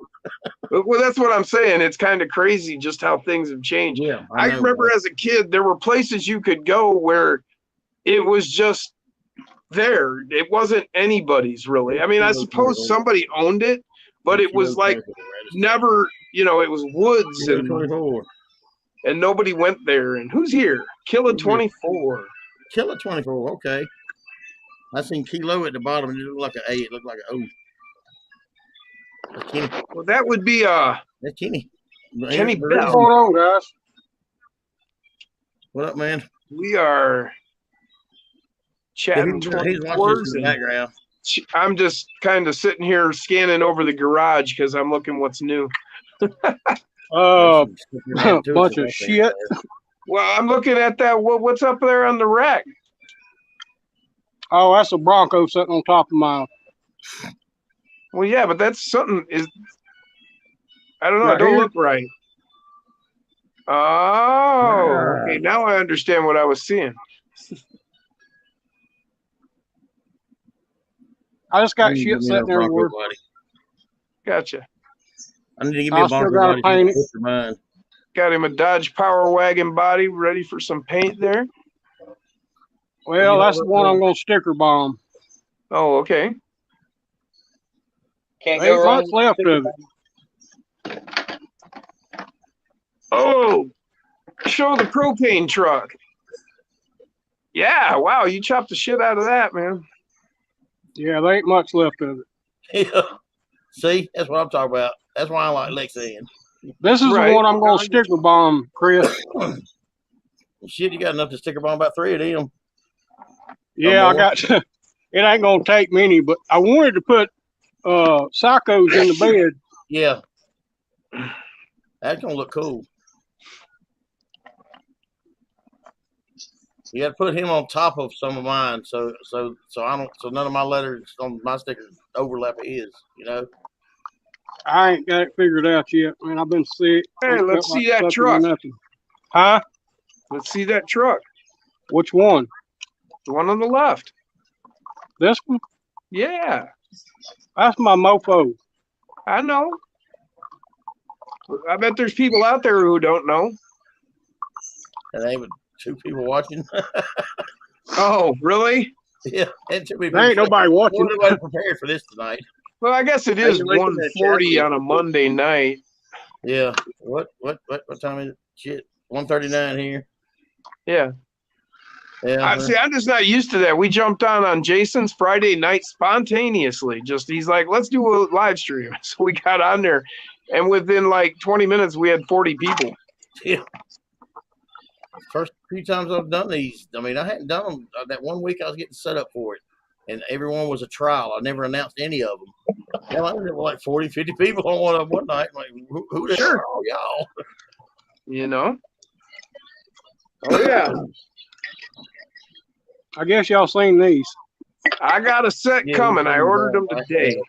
Well, that's what I'm saying. It's kind of crazy just how things have changed. Yeah, I remember as a kid, there were places you could go where it was just there. It wasn't anybody's really. I mean, I suppose somebody owned it, but it was like never, it was woods and nobody went there. And who's here? Killa 24. Killa 24, okay. I seen Kilo at the bottom, and it looked like an A. It looked like an O. That's Kenny. Well, that would be that's Kenny. Kenny Bell. What's going on, guys? What up, man? We are chatting. He's watching in the background. I'm just kind of sitting here scanning over the garage because I'm looking what's new. Bunch of shit. Well, I'm looking at that. What's up there on the rack? Oh, that's a Bronco sitting on top of mine. Well, yeah, but that's something I don't know. It don't look right. Oh, okay. Now I understand what I was seeing. I just got shit sitting there. Gotcha. I need to give me a Bronco body. Got him a Dodge Power Wagon body ready for some paint there. Well, that's the one I'm going to sticker bomb. Oh, okay. Can't go wrong. What's left of it? Oh, show the propane truck. Yeah, wow, you chopped the shit out of that, man. Yeah, there ain't much left of it. Yeah. See, that's what I'm talking about. That's why I like Lexian. This is the one I'm going to sticker bomb, Chris. Shit, you got enough to sticker bomb about 3 of them. Yeah, I got. It ain't gonna take many, but I wanted to put psychos in the bed. Yeah, that's gonna look cool. You got to put him on top of some of mine, so none of my letters on my stickers overlap his. I ain't got it figured out yet, man. I've been sick. Hey, let's see that truck. Huh? Let's see that truck. Which one? The one on the left. This one? Yeah. That's my mofo. I know. I bet there's people out there who don't know. And ain't 2 people watching. Oh, really? Yeah. And there ain't nobody watching. Nobody prepared for this tonight. Well, I guess it is 1:40 on a Monday night. Yeah. What time is it? Shit. 1:39 here. Yeah. Yeah. I'm just not used to that. We jumped on Jason's Friday night spontaneously. He's like, let's do a live stream. So we got on there, and within like 20 minutes, we had 40 people. Yeah. First few times I've done these, I mean, I hadn't done them that one week. I was getting set up for it, and everyone was a trial. I never announced any of them. Hell, I was like 40, 50 people on one night. Like, who the hell are y'all? Oh yeah. I guess y'all seen these. I got a set coming. I ordered them today.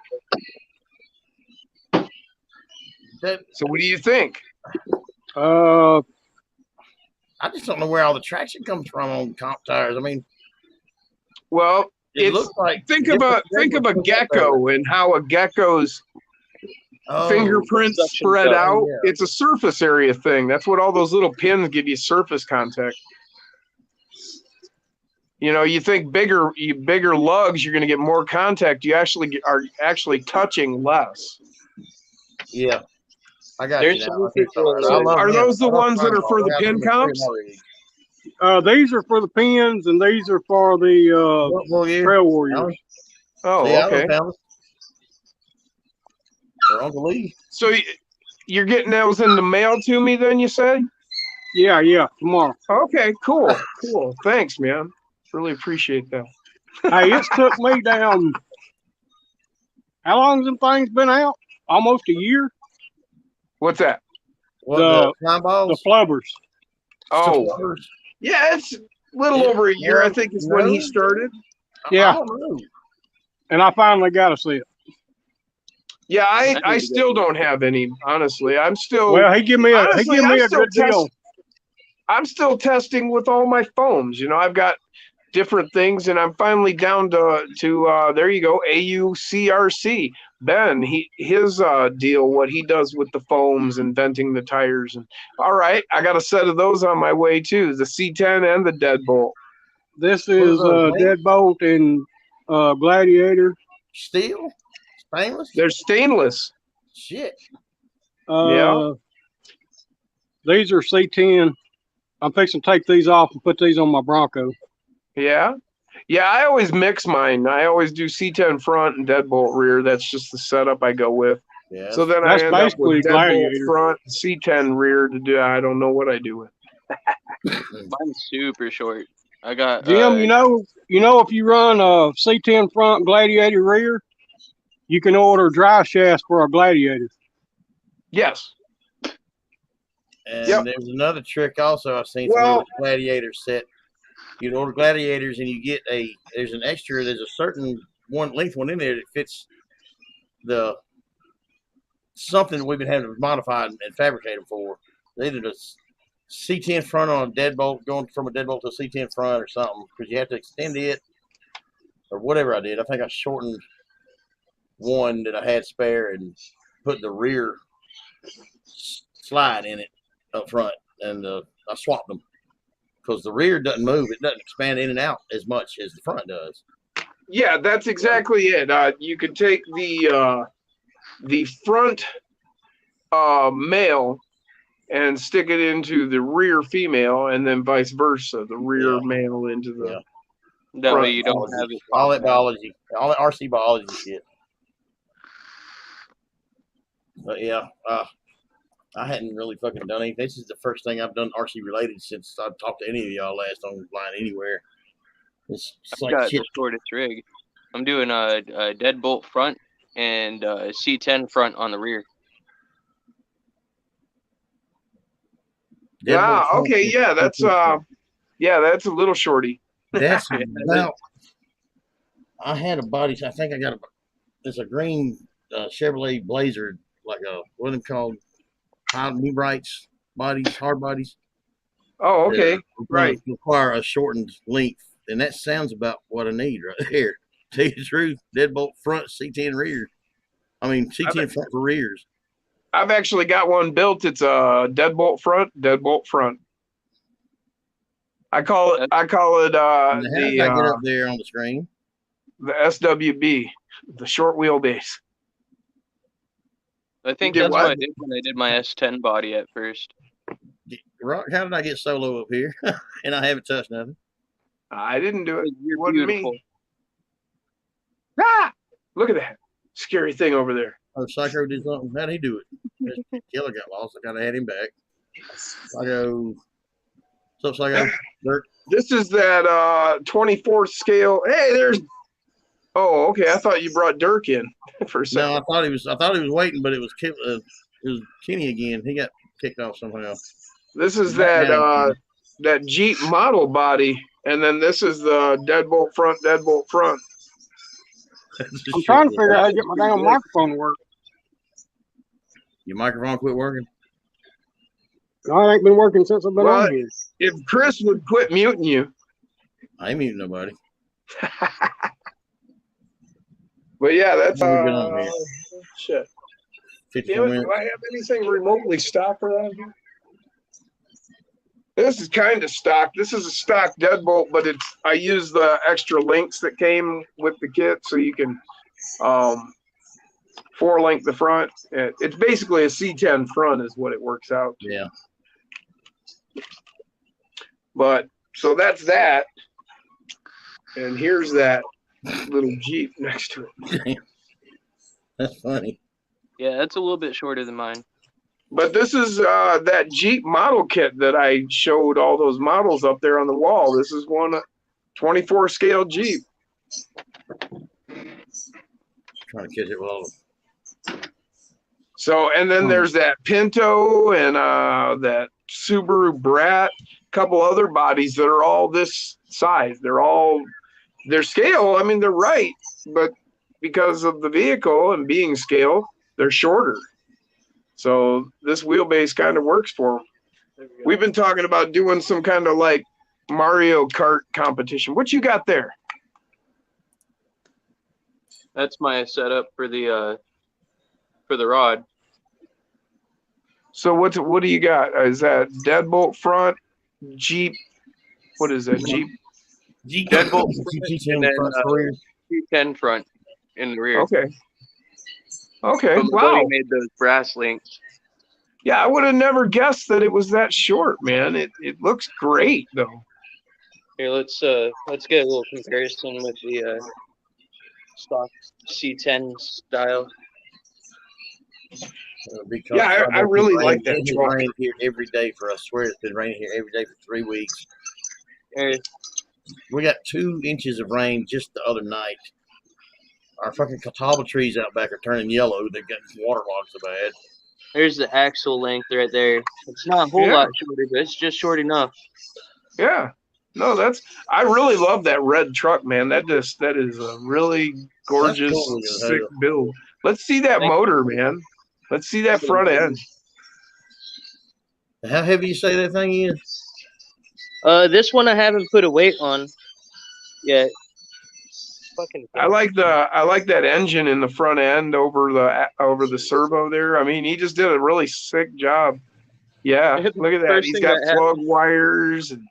So what do you think? I just don't know where all the traction comes from on comp tires. I mean, well, it looks like think of a gecko and how a gecko's fingerprints spread out. Yeah. It's a surface area thing. That's what all those little pins give you, surface contact. You think bigger lugs, you're going to get more contact. You are actually touching less. Yeah, I got you. Are those the ones that are for the pin comps? These are for the pins, and these are for the Trail Warriors. Oh, okay. So you're getting those in the mail to me, then you said? Yeah, tomorrow. Okay, cool. Thanks, man. Really appreciate that. Hey, it's took me down How long has them things been out? Almost a year. What's that? What, The time balls? The flubbers. Oh, Flubbers? yeah, it's a little over a year, I think, is when he started. Yeah. I don't know. And I finally got a set. Yeah, I still don't have any, honestly. I'm still Well, he give me a still good deal. I'm still testing with all my foams. You know, I've got different things, and I'm finally down to there you go, AUCRC. Ben, his deal, what he does with the foams and venting the tires, and all right, I got a set of those on my way too, the C10 and the Deadbolt. This is Deadbolt and Gladiator. Steel? Stainless? They're stainless. Shit. Yeah. These are C10. I'm fixing to take these off and put these on my Bronco. Yeah. Yeah, I always mix mine. I always do C10 front and Deadbolt rear. That's just the setup I go with. Yeah. So then That's I end up basically with Deadbolt Gladiator. front, C10 rear to do. I don't know what I do with. Mine's super short. I got Jim, you know, if you run a C10 front Gladiator rear, you can order dry shafts for a Gladiator. Yes. And Yep. there's another trick also I've seen Well- some of the Gladiator set. You order Gladiators and you get there's an extra, there's a certain length one in there that fits something we've been having to modify and fabricate them for. Either the C10 front on a deadbolt, going from a deadbolt to a C10 front or something, because you have to extend it or whatever I did. I think I shortened one that I had spare and put the rear slide in it up front, and I swapped them because the rear doesn't move. It doesn't expand in and out as much as the front does. Yeah, that's exactly it. You could take the front male and stick it into the rear female, and then vice versa, the rear male into the that front way you don't have it. All that biology, all that RC biology shit. But yeah, I hadn't really fucking done anything. This is the first thing I've done RC related since I've talked to any of y'all last online anywhere. It's I like got shit. the shortest rig. I'm doing a Deadbolt front and C10 front on the rear. Yeah, okay, yeah, that's a little shorty. That's about. I had a body. I think I got it's a green Chevrolet Blazer, like what are them called? New Brights bodies, hard bodies. Oh, okay, that right. Require a shortened length, and that sounds about what I need right there. Tell you the truth, Deadbolt front, C10 rear. I mean C10 front for rears. I've actually got one built. It's a Deadbolt front. I call it How does that get the up there on the screen? SWB, the short wheelbase. I think did that's what? what I did when I did my S10 body at first. Rock, how did I get so low up here and I haven't touched nothing? I didn't do it. You're Wasn't beautiful. me. Ah! Look at that scary thing over there. Oh, Psycho did something. How'd he do it? Killer got lost. I kind of had him back. Psycho. What's up, Psycho? Dirt. This is that 24 scale. Hey, there's. Oh, okay. I thought you brought Dirk in for a second. No, I thought he was waiting, but it was Kenny again. He got kicked off somehow. This is that Jeep model body, and then this is the Deadbolt front. I'm trying to figure out how to get my damn microphone to work. Your microphone quit working? No, it ain't been working since I've been on here. If Chris would quit muting you. I ain't muting nobody. But yeah, that's What we been on here? shit. 54 Damn it, minutes. do I have anything remotely stock around here? This is kind of stock. This is a stock Deadbolt, but I use the extra links that came with the kit, so you can 4-link the front. It's basically a C10 front is what it works out to. Yeah. But so that's that, and here's that little Jeep next to it. That's funny. Yeah, that's a little bit shorter than mine. But this is that Jeep model kit that I showed all those models up there on the wall. This is one 24 scale Jeep. trying to catch it with all. So, and then there's that Pinto and that Subaru Brat, a couple other bodies that are all this size. They're scale. I mean, they're right, but because of the vehicle and being scale, they're shorter. So this wheelbase kind of works for them. We've been talking about doing some kind of like Mario Kart competition. What you got there? That's my setup for the rod. So what do you got? Is that deadbolt front, Jeep? What is that, Jeep? Deadbolt GT10 and then front rear. T10 front in the rear. Okay. Okay. But my Wow. buddy made those brass links. Yeah, I would have never guessed that it was that short, man. It looks great though. Here, let's get a little comparison with the stock C10 style. Yeah, I really like that It's truck. rained here every day for, I swear it's been raining here every day for 3 weeks. Here, We got 2 inches of rain just the other night. Our fucking catawba trees out back are turning yellow. They've got waterlogged so bad. there's the axle length right there. It's not a whole lot shorter, but it's just short enough. Yeah. No, I really love that red truck, man. That is a really gorgeous, cool, sick build. Let's see that motor, man. Let's see that front end. How heavy you say that thing is? This one I haven't put a weight on yet. Fucking I like that engine in the front end over the servo there. I mean, he just did a really sick job. Yeah, look at that. First He's thing got that plug wires. And,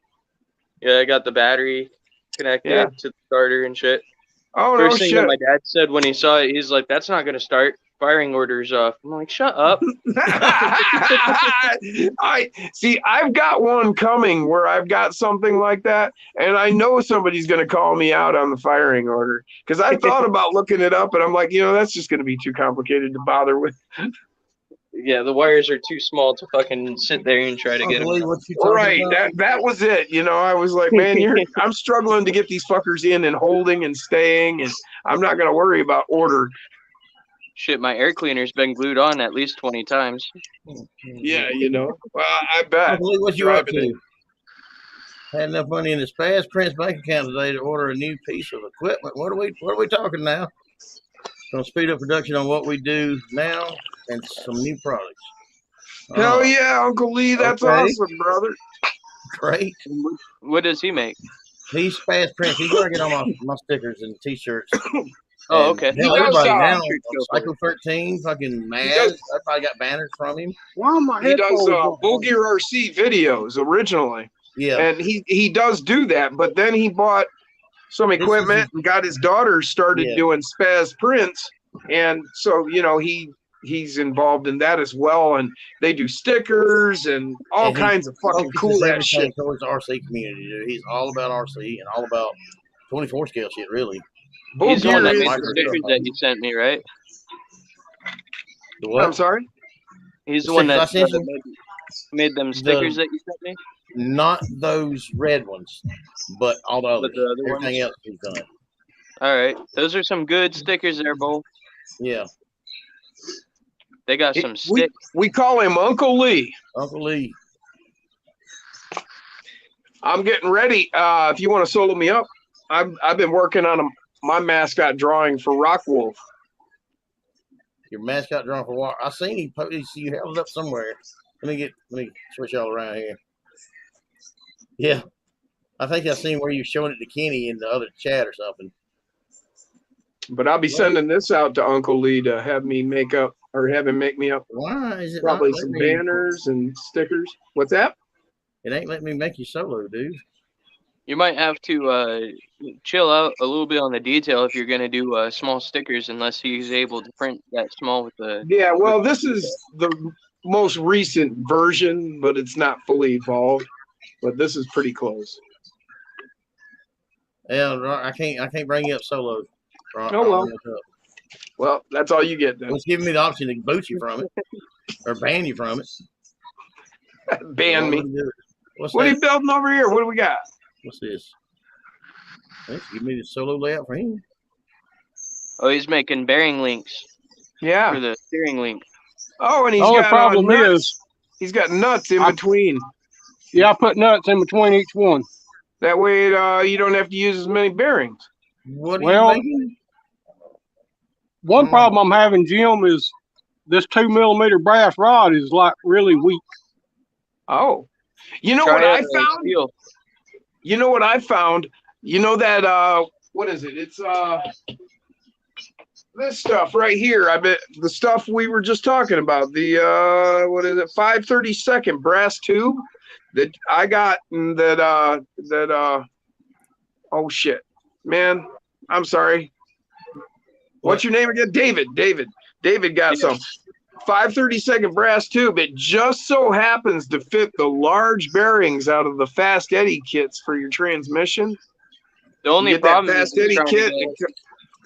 Yeah, I got the battery connected to the starter and shit. oh, First no thing shit. that my dad said when he saw it, he's like, "That's not gonna start. Firing orders off." I'm like, "Shut up." I've got one coming where I've got something like that, and I know somebody's going to call me out on the firing order because I thought about looking it up, and I'm like, that's just going to be too complicated to bother with. Yeah, the wires are too small to fucking sit there and try to get them. Right, that was it. I was like, man, I'm struggling to get these fuckers in and holding and staying, and I'm not going to worry about order. Shit, my air cleaner's been glued on at least 20 times. Yeah, well, I bet. What you up to? Had enough money in the Spaz Prince bank account today to order a new piece of equipment. What are we talking now? Gonna speed up production on what we do now and some new products. Hell yeah, Uncle Lee, that's awesome, brother. Great. What does he make? He's Spaz Prince. He's working on my stickers and t-shirts. Oh, okay. Hell, everybody now, Psycho 13, fucking Mad. Everybody got banners from him. He does Bull Gear RC videos originally. Yeah. And he does do that, but then he bought some equipment and got his daughter started doing Spaz Prints. And so, he's involved in that as well. And they do stickers and all kinds of fucking cool ass shit. Towards the RC community, dude. He's all about RC and all about 24 scale shit, really. He's the one that made the stickers that you sent me, right? The what? I'm sorry? He's the one that made them stickers that you sent me? Not those red ones, but all the others. Everything else he's done. All right. Those are some good stickers there, Bo. Yeah. They got some sticks. We call him Uncle Lee. Uncle Lee. I'm getting ready. If you want to solo me up, I've been working on my mascot drawing for Rockwolf. Your mascot drawing for what? I seen you held it up somewhere. Let me switch y'all around here. Yeah. I think I seen where you were showing it to Kenny in the other chat or something. But I'll be sending this out to Uncle Lee to have me make up or have him make me up. Why is it probably some banners and stickers? What's that? It ain't letting me make you solo, dude. You might have to chill out a little bit on the detail if you're going to do small stickers, unless he's able to print that small with the... Yeah, well, this is the most recent version, but it's not fully evolved. But this is pretty close. Yeah, I can't bring you up solo. Oh, well. Well, that's all you get then. It's giving me the option to boot you from it or ban you from it. Ban me. What are you building over here? What do we got? What's this? Give me the solo layout for him. Oh, he's making bearing links for Yeah. the steering link. Oh, and The he's only got problem nuts. is, He's got nuts in between. yeah, I put nuts in between each one. That way, you don't have to use as many bearings. What are Well, you making? One problem I'm having, Jim, is this 2mm brass rod is like really weak. Oh, you know Try what I a found? steel. You know what I found? You know that what is it? It's this stuff right here. I bet the stuff we were just talking about. The what is it? 5/32 brass tube that I got. And oh shit, man. I'm sorry. What's your name again? David. David got some 5/32 brass tube. It just so happens to fit the large bearings out of the fast eddy kits for your transmission. The only You get problem that is fast eddy trying to kit. get-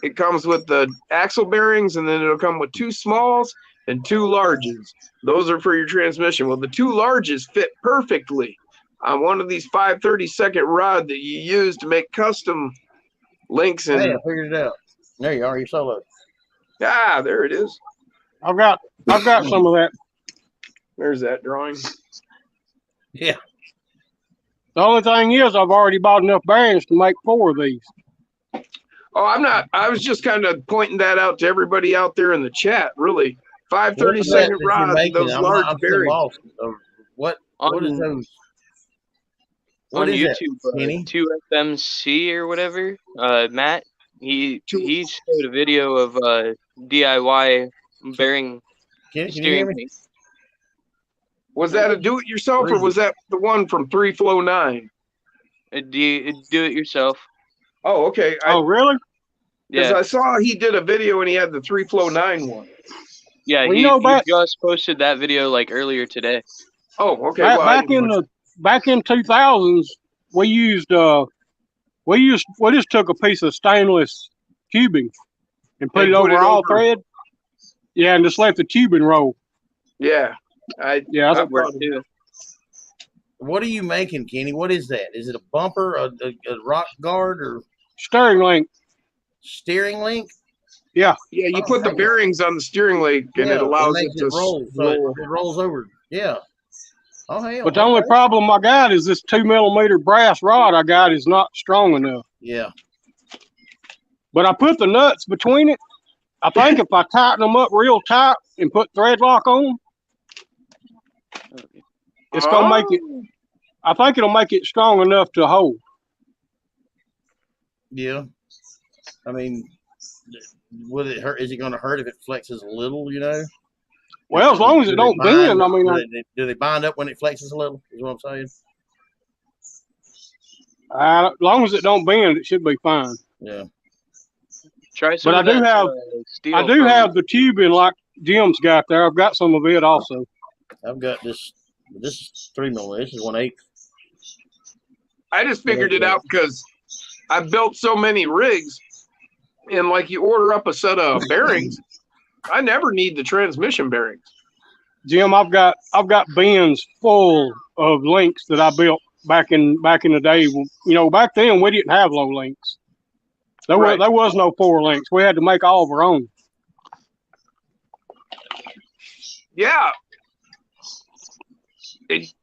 It comes with the axle bearings, and then it'll come with 2 smalls and 2 larges. Those are for your transmission. Well, the 2 larges fit perfectly on one of these 5/32 rod that you use to make custom links. And Hey, I figured it out. There you are. You're solo. there it is. I've got some of that. There's that drawing. Yeah. The only thing is, I've already bought enough bearings to make 4 of these. Oh, I'm not. I was just kind of pointing that out to everybody out there in the chat. Really, What is 5/32 that you're rod, making? those large I'm still bearings. lost. What is on, those? What on is that, YouTube, Kenny? 2FMC or whatever. Matt, he showed a video of DIY bearing Kenny, can you hear steering me? link. Was that a do-it-yourself, Where or is was that the one from 3Flow9? Do it yourself. Oh, okay. Oh, really? Because Yeah, I saw he did a video and he had the 3Flow9 one. yeah. Well, He, you know, he just posted that video like earlier today. Oh, okay. Well, I back didn't watch back in 2000s, we just took a piece of stainless tubing and put And it put over it all over. thread. Yeah, and just let the tubing roll. Yeah. Yeah, That worked thought- too. What are you making, Kenny? What is that? Is it a bumper, a rock guard, or steering link. steering link? Yeah, you Oh, put the okay. bearings on the steering link and it allows makes it to roll. So roll. it rolls over. Yeah. Oh, hell. But the only okay. problem I got is this 2mm brass rod I got is not strong enough. Yeah. But I put the nuts between it. I think if I tighten them up real tight and put thread lock on, it's gonna make it. I think it'll make it strong enough to hold. Yeah. I mean, would it hurt? Is it going to hurt if it flexes a little? You know. Well, as long as Do it they don't bind bend, I up- mean, do they bind up when it flexes a little? Is what I'm saying. as long as it don't bend, it should be fine. Yeah. Try some. But of I do that, have- steel I do from- have the tubing like Jim's got there. I've got some of it also. I've got this. This is 3mm. This is 1/8. I just figured it out because I built so many rigs, and like you order up a set of bearings, I never need the transmission bearings. Jim, I've got bins full of links that I built back in the day. You know, back then we didn't have low links. There was no 4 links. We had to make all of our own. Yeah.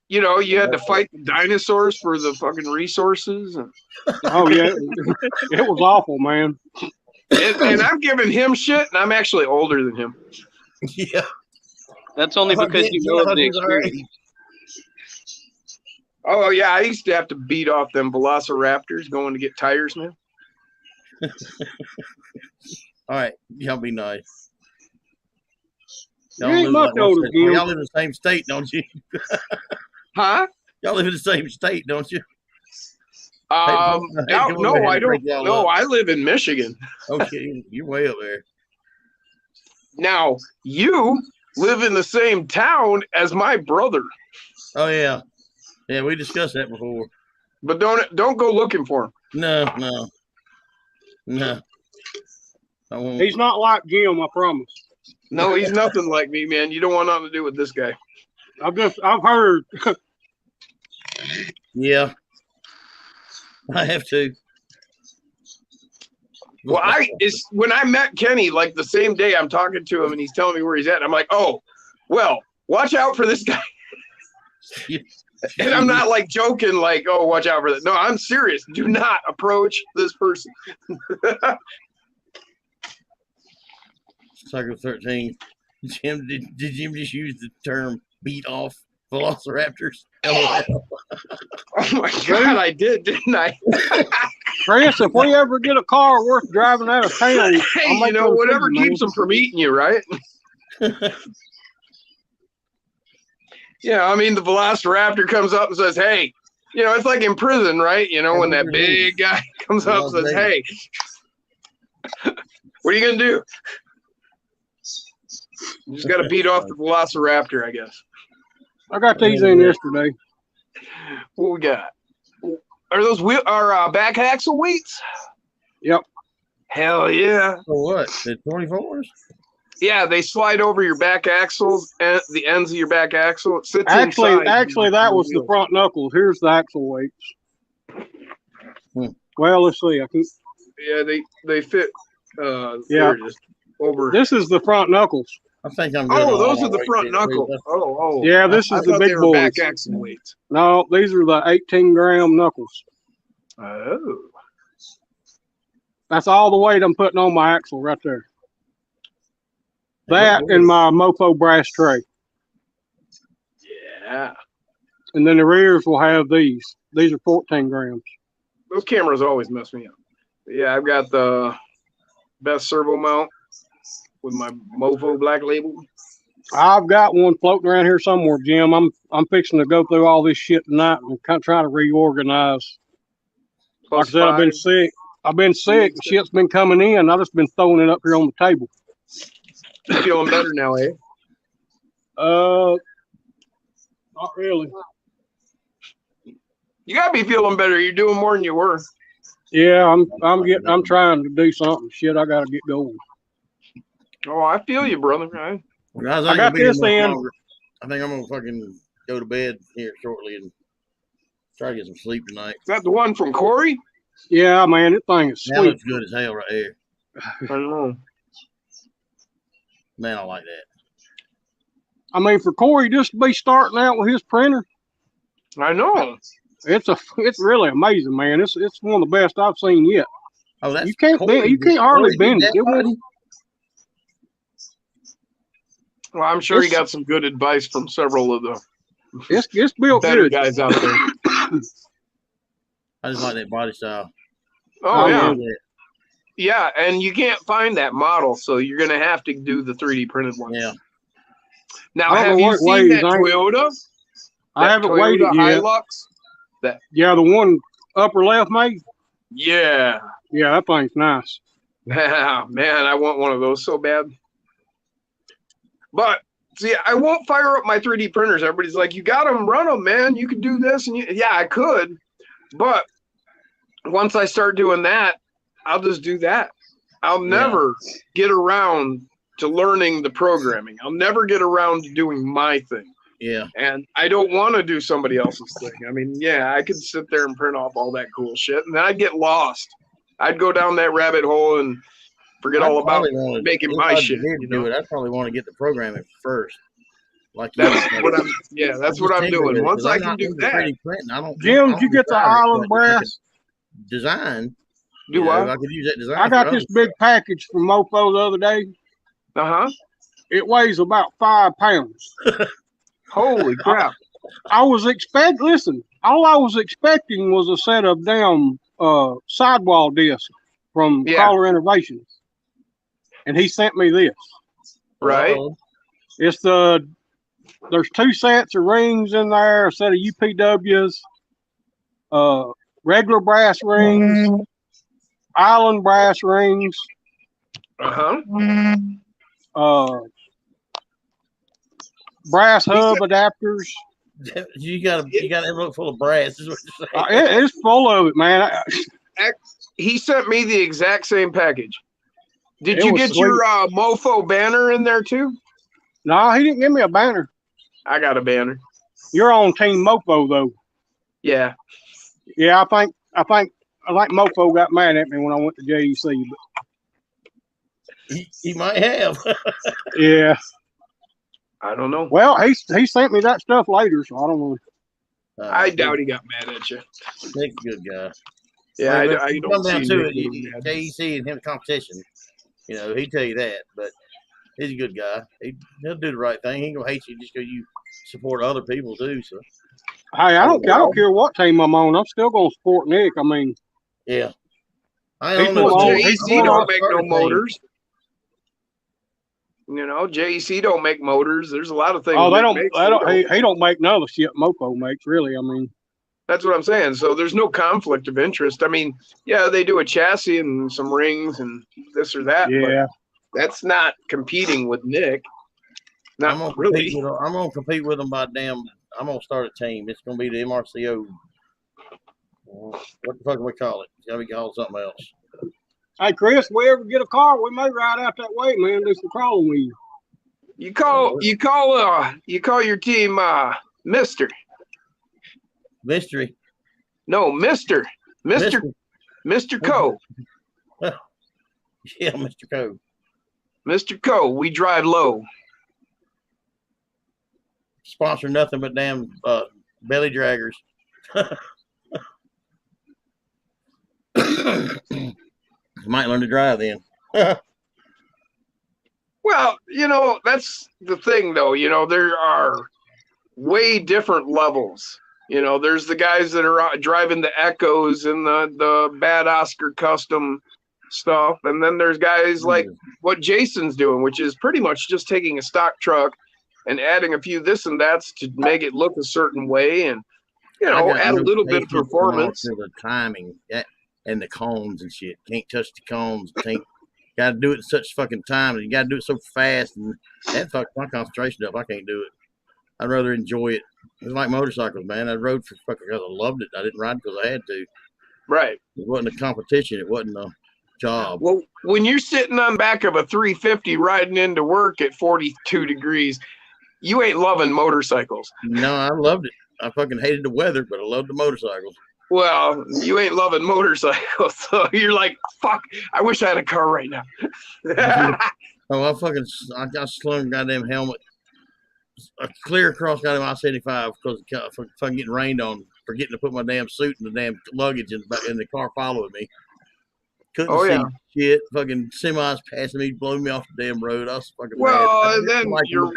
You know, you had to fight the dinosaurs for the fucking resources. Oh yeah, it was awful, man. And I'm giving him shit, and I'm actually older than him. Yeah. That's only because you know of the experience. Oh, yeah, I used to have to beat off them velociraptors going to get tires, man. All right. Y'all be nice. You ain't much older, Jim. Y'all live in the same state, don't you? Huh? Y'all live in the same state, don't you? No, I don't. break y'all No, up. I live in Michigan. Okay, you're way up there. Now, you live in the same town as my brother, Oh yeah, yeah. We discussed that before. but don't go looking for him. No. I won't. He's not like Jim, I promise. No, he's nothing like me, man. You don't want nothing to do with this guy. I've heard. Yeah, I have to. Well, when I met Kenny, like the same day I'm talking to him and he's telling me where he's at. I'm like, oh, well, watch out for this guy. And I'm not like joking, like, oh, watch out for that. No, I'm serious. Do not approach this person. Sucker 13. Jim, did Jim just use the term beat off velociraptors? Oh my God, I did, didn't I? Chris, if we ever get a car worth driving out of town, hey, you know, whatever keeps them from eating you, right? Yeah, I mean, the velociraptor comes up and says, hey, you know, it's like in prison, right? You know, when that big guy comes up and says, hey, what are you going to do? You just got to beat off the velociraptor, I guess. I got these in yesterday. What we got? Are those back axle weights? Yep. Hell yeah. For what? The 24s? Yeah, they slide over your back axles and the ends of your back axle. It sits Actually, inside that was the front knuckles. Here's the axle weights. Well, let's see. I can. Yeah, they fit. Yeah. There it is. Over. This is the front knuckles. I think I'm good. Oh, those are the front knuckles. Oh. Yeah, this is the big boys. Back axle weights. No, these are the 18-gram knuckles. Oh. That's all the weight I'm putting on my axle right there. That and my MoFo brass tray. Yeah. And then the rears will have these. These are 14 grams. Those cameras always mess me up. Yeah, I've got the best servo mount with my MoFo black label. I've got one floating around here somewhere, Jim. I'm fixing to go through all this shit tonight and kind of try to reorganize. Like I said, I've been sick. Shit's been coming in. I've just been throwing it up here on the table. You feeling better now, eh? Not really. You gotta be feeling better. You're doing more than you were. Yeah, I'm trying to do something. Shit, I gotta get going. Oh, I feel you, brother. Right? Guys, I got this in. I think I'm gonna fucking go to bed here shortly and try to get some sleep tonight. Is that the one from Corey? Yeah, man, that thing is sweet. That looks good as hell right there. I don't know. Man, I like that. I mean, for Corey just to be starting out with his printer, I know. It's really amazing, man. It's one of the best I've seen yet. Oh, that's you can't hardly bend it. Well, I'm sure he got some good advice from several of the it's built better good guys out there. I just like that body style. Oh yeah. Yeah, and you can't find that model, so you're gonna have to do the 3D printed one. Yeah. Now, have you seen that Toyota? I haven't weighed it yet. Hilux? Yeah, the one upper left, mate. Yeah. Yeah, that thing's nice. Man, I want one of those so bad. But see, I won't fire up my 3D printers. Everybody's like, "You got them, run them, man. You can do this." And yeah, I could, but once I start doing that, I'll just do that. I'll never get around to learning the programming. I'll never get around to doing my thing. Yeah. And I don't want to do somebody else's thing. I mean, yeah, I could sit there and print off all that cool shit, and then I'd get lost. I'd go down that rabbit hole and forget all about making my shit. You know? I'd probably want to get the programming first. Like that's what I'm. Yeah, that's what I'm doing. Once I can do that, Jim, did you get the island brass design? Do I? I could use that design. I got this big package from MoFo the other day. It weighs about 5 pounds. Holy crap! I was listen. All I was expecting was a set of damn sidewall discs from Crawler Innovations, and he sent me this. Right. It's there's 2 sets of rings in there, a set of UPWs, regular brass rings, island brass rings. Brass hub adapters. You got an envelope full of brass. Is what you're saying. It's full of it, man. He sent me the exact same package. Did you get your MoFo banner in there too? No, he didn't give me a banner. I got a banner. You're on Team MoFo though. Yeah. Yeah, I think MoFo got mad at me when I went to JEC. But He might have. Yeah. I don't know. Well, he sent me that stuff later, so I don't know. I doubt he got mad at you. Nick's a good guy. Yeah, I mean, I you don't come see down to Nick it, being mad. JEC and him competition. You know, he'd tell you that, but he's a good guy. He'll do the right thing. He ain't gonna hate you just because you support other people too. So Hey, I don't care what team I'm on. I'm still gonna support Nick. I mean, yeah, I he's own one no of team. he's JEC one of don't make no motors. You know, JEC don't make motors. There's a lot of things. Oh, they Nick don't. makes, They don't. He don't make none of the shit MRCO makes. Really, I mean. That's what I'm saying. So there's no conflict of interest. I mean, yeah, they do a chassis and some rings and this or that, Yeah. but that's not competing with Nick. I'm Not gonna really. compete with them by damn. I'm gonna start a team. It's gonna be the MRCO. What the fuck do we call it? It's gotta be called something else. Hey, Chris, we ever get a car, we may ride out that way, man. Do some crawling with you. You call your team Mister. Mystery. No, Mister Co. Yeah, Mr. Co. Mr. Co. We drive low. Sponsor nothing but damn belly draggers. Might learn to drive then. Well, you know, that's the thing though. You know, there are way different levels. You know, there's the guys that are driving the Echoes and the Bad Oscar custom stuff, and then there's guys like what Jason's doing, which is pretty much just taking a stock truck and adding a few this and that's to make it look a certain way, and you know, add a little bit of performance. The timing and the cones and shit. Can't touch the cones. Got to do it in such fucking time, and you got to do it so fast, and that fucks my concentration up. I can't do it. I'd rather enjoy it. It's like motorcycles, man. I rode for fucking because I loved it. I didn't ride because I had to. Right. It wasn't a competition. It wasn't a job. Well, when you're sitting on back of a 350 riding into work at 42 degrees, you ain't loving motorcycles. No, I loved it. I fucking hated the weather, but I loved the motorcycles. Well, you ain't loving motorcycles, so you're like, fuck, I wish I had a car right now. I got slung goddamn helmet clear across goddamn I-75 because of fucking getting rained on, forgetting to put my damn suit and the damn luggage in the car following me. Couldn't see shit. Fucking semis passing me, blowing me off the damn road. I was fucking mad. And then you're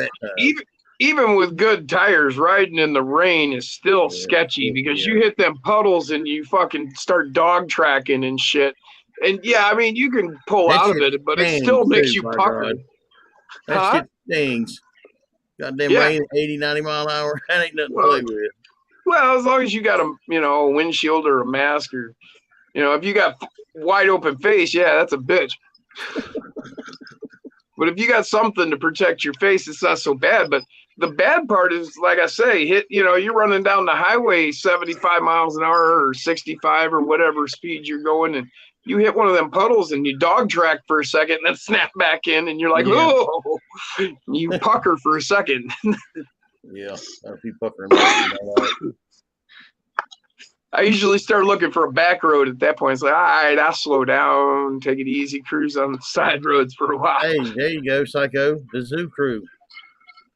even with good tires, riding in the rain is still sketchy because you hit them puddles and you fucking start dog tracking and shit. And yeah, I mean, you can pull out of it, but it still makes you pucker. That shit stings. Goddamn rain at 80, 90 mile an hour. That ain't nothing to play with. Well, as long as you got a windshield or a mask, or if you got wide open face, yeah, that's a bitch. But if you got something to protect your face, it's not so bad. But the bad part is, like I say, you're running down the highway 75 miles an hour or 65 or whatever speed you're going, and you hit one of them puddles and you dog track for a second and then snap back in, and you're like, oh, you pucker for a second. Yeah, I'll be puckering. I usually start looking for a back road at that point. It's like, all right, I'll slow down, take it easy, cruise on the side roads for a while. Hey, there you go, Psycho. The Zoo Crew.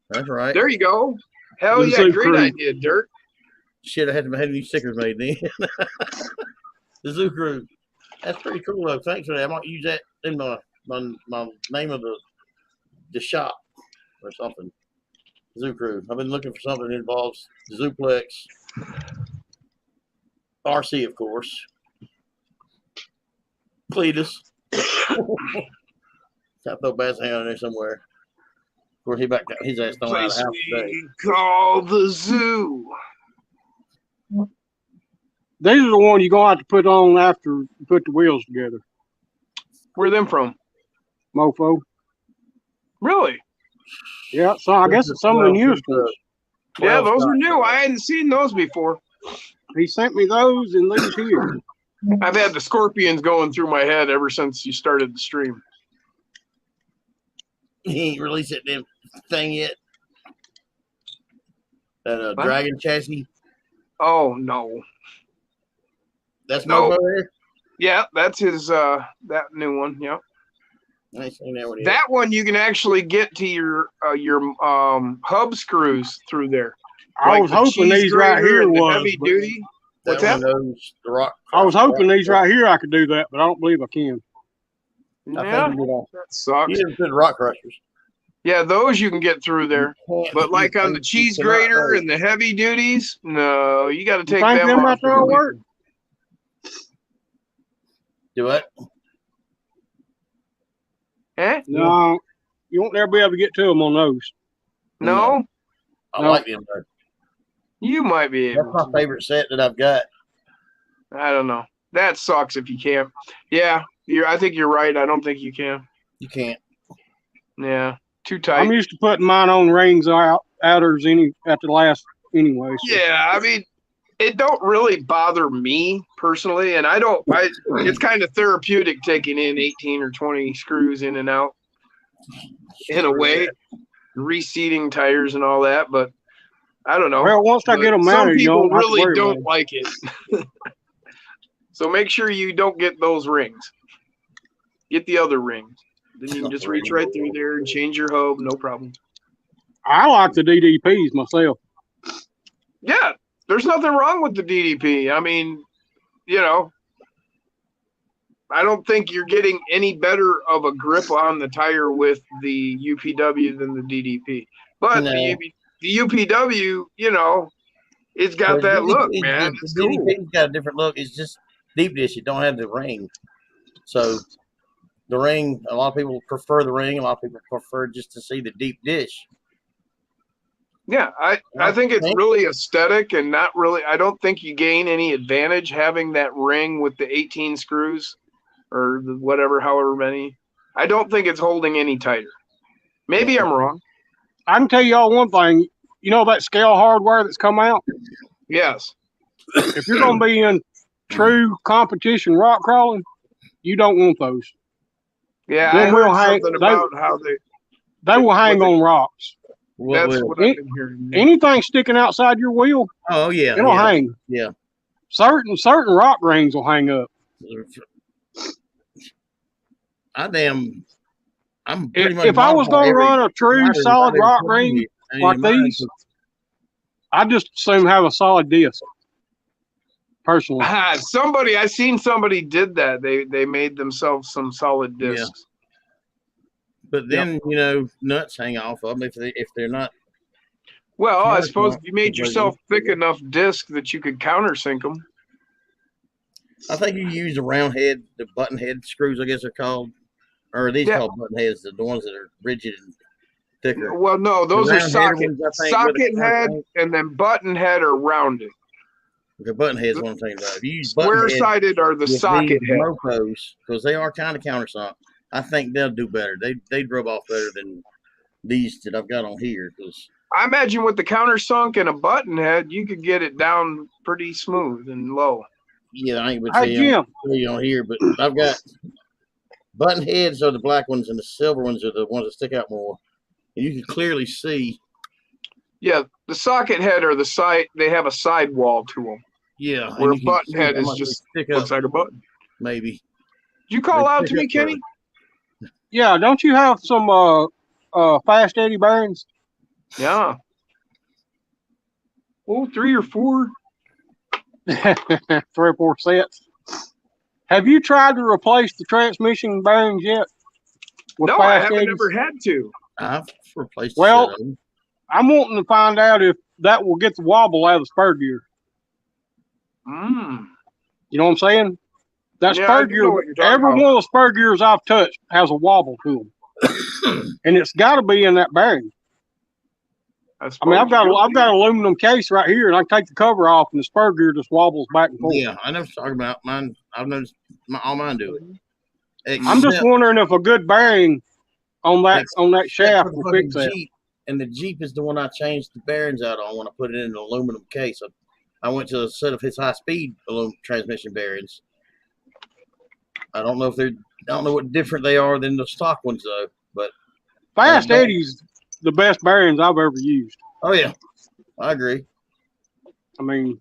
That's right. There you go. Hell yeah, great idea, Dirt. Shit, I had to have new stickers made then. The Zoo Crew. That's pretty cool, though. Thanks for that. I might use that in my name of the shop or something. Zoo Crew. I've been looking for something that involves the Zooplex. RC, of course. Cletus. I throw Bass on there somewhere. Of course, he back his ass thrown out of the house today. Call the zoo. These are the ones you're going to have to put on after you put the wheels together. Where are them from? Mofo. Really? Yeah, so I guess it's some of the newest ones. Yeah, those are new. I hadn't seen those before. He sent me those and these here. I've had the scorpions going through my head ever since you started the stream. He ain't released that damn thing yet. That dragon chassis. Oh no. That's Mofo there? Yeah, that's his that new one, yeah. I ain't seen that one yet. That one you can actually get to your hub screws through there. I was the hoping cheese these right grater here and the was. heavy but duty. What's That that? one of those, the rock. I was hoping rock- these right here I could do that, but I don't believe I can. I Yeah, think you know. that sucks. You didn't put rock crushers. Yeah, those you can get through there. But like on the cheese grater and the heavy duties, no, you got to You take think them them off. right there will work? Do what? Eh? No, you won't never be able to get to them on those. No, I No. like them though. you might be able. That's my favorite set that I've got. I don't know. That sucks if you can't. Yeah, I think you're right. I don't think you can. You can't. Yeah, too tight. I'm used to putting mine on rings outers at the last anyway. So. Yeah, I mean, it don't really bother me personally, and it's kind of therapeutic taking in 18 or 20 screws in and out in a way, reseating tires and all that, but I don't know. Well, once I get them mounted, some you people don't have to really worry about don't it. like it. So make sure you don't get those rings. Get the other rings. Then you can just reach right through there and change your hub, no problem. I like the DDPs myself. Yeah, there's nothing wrong with the DDP. I mean, I don't think you're getting any better of a grip on the tire with the UPW than the DDP. But No. the UPW, it's got The that look, DDP man. The It's cool. DDP's got a different look. It's just deep dish. It don't have the ring. So the ring, a lot of people prefer the ring. A lot of people prefer just to see the deep dish. Yeah, I think it's really aesthetic and not really. I don't think you gain any advantage having that ring with the 18 screws or the whatever, however many. I don't think it's holding any tighter. Maybe I'm wrong. I can tell y'all one thing. You know that scale hardware that's come out? Yes. If you're going to be in true competition rock crawling, you don't want those. Yeah, Them I heard will hang- something they- about how They will hang What on rocks. that's Well, what I've been hearing. Anything sticking outside your wheel, oh yeah, it'll yeah, hang. yeah. Certain rock rings will hang up. I'm pretty much. If I was going to run a true solid rock ring like these, I'd just assume have a solid disc. Personally, I seen somebody did that. They made themselves some solid discs. But then nuts hang off of them if they're not. Well, I Yeah, suppose no, if you made yourself thick enough disc that you could countersink them. I think you use the round head, the button head screws, I guess they're called, or are these called button heads? The ones that are rigid and thicker. Well, no, those are socket socket head, and then button head are rounded. The button head's what I'm talking about. If you use Square sided are the socket head. MRCOs, because they are kind of countersunk. I think they'll do better. They'd rub off better than these that I've got on here. Because I imagine with the countersunk and a button head, you could get it down pretty smooth and low. yeah, I ain't would hey say Jim, on here, but I've got button heads are the black ones and the silver ones are the ones that stick out more. And you can clearly see. Yeah, the socket head are the side. They have a sidewall to them. Yeah, Where and a you can button see head how is much they just stick looks up, like a button. maybe. Did you call They out to stick me, up Kenny? yeah, don't you have some fast eddy bearings? Yeah. Oh, 3 or 4. 3 or 4 sets. Have you tried to replace the transmission bearings yet? No, I haven't ever had to. I've replaced. Well, a set of them. I'm wanting to find out if that will get the wobble out of the spur gear. Mm. You know what I'm saying? That Yeah, I spur do gear, know what you're talking every about. one of the spur gears I've touched has a wobble to them, and it's got to be in that bearing. I mean, I've got an aluminum case right here, and I can take the cover off, and the spur gear just wobbles back and forth. Yeah, I know what you're talking about. Mine, I've noticed all mine do it. I'm just wondering if a good bearing on that shaft will fix that. Jeep, and the Jeep is the one I changed the bearings out on when I put it in an aluminum case. I went to a set of his high-speed aluminum transmission bearings. I don't know what different they are than the stock ones though. But Fast Eddie's the best bearings I've ever used. Oh yeah, I agree. I mean,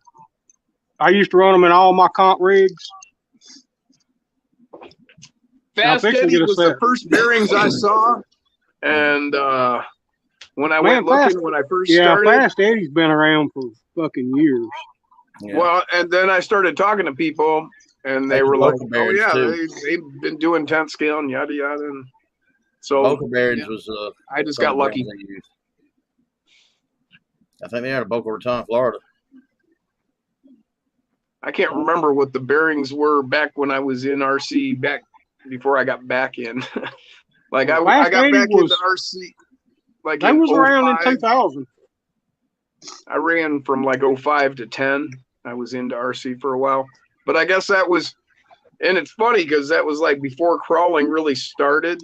I used to run them in all my comp rigs. Fast fixing to Eddie get a was the set. first bearings I saw, and when I went looking when I first started, Fast Eddie's been around for fucking years. Yeah. well, and then I started talking to people, and they Like were the like, local "Oh bearings, yeah, too. they've been doing 10 scale and yada yada." And so Boca Bearings yeah, was I just some got of the lucky. brands they used. I think they're out of Boca Raton, Florida. I can't remember what the bearings were back when I was in RC back before I got back in. Like I Fast got Eddie back was- into RC like They in was around in 05. 2000. I ran from like 05 to 10. I was into RC for a while, but I guess that was, and it's funny because that was like before crawling really started.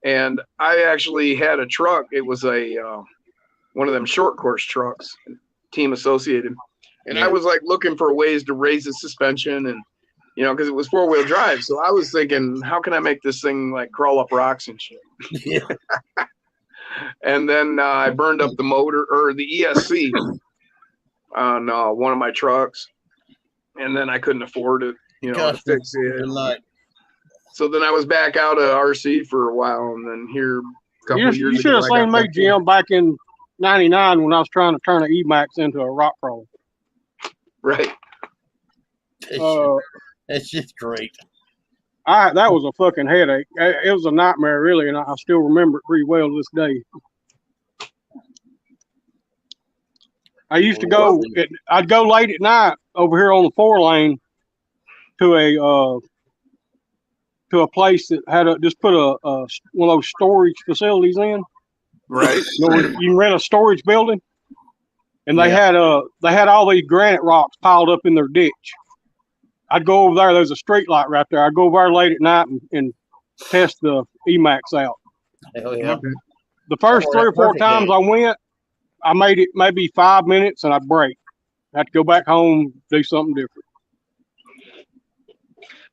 And I actually had a truck. It was a one of them short course trucks, Team Associated, and Yeah. I was like looking for ways to raise the suspension, and you know, because it was 4-wheel drive. So I was thinking, how can I make this thing like crawl up rocks and shit? Yeah. And then I burned up the motor or the ESC on one of my trucks, and then I couldn't afford it, you know, to fix it. Like, So then I was back out of RC for a while, and then here a couple of You years should ago, have I seen got me, back Jim, back in '99 when I was trying to turn an Emax into a rock crawler. right. it's just great. That was a fucking headache. It was a nightmare, really, and I still remember it pretty well to this day. I used to go. I'd go late at night over here on the 4-lane to a place that had just put a one of those storage facilities in. Right. You know, where you can rent a storage building, and they Yeah. had all these granite rocks piled up in their ditch. I'd go over there. There's a street light right there. I'd go over there late at night and test the Emax out. Hell yeah. Okay. The first Oh, 3 or that's 4 perfect times day. I went, I made it maybe 5 minutes and I'd break. I had to go back home, do something different.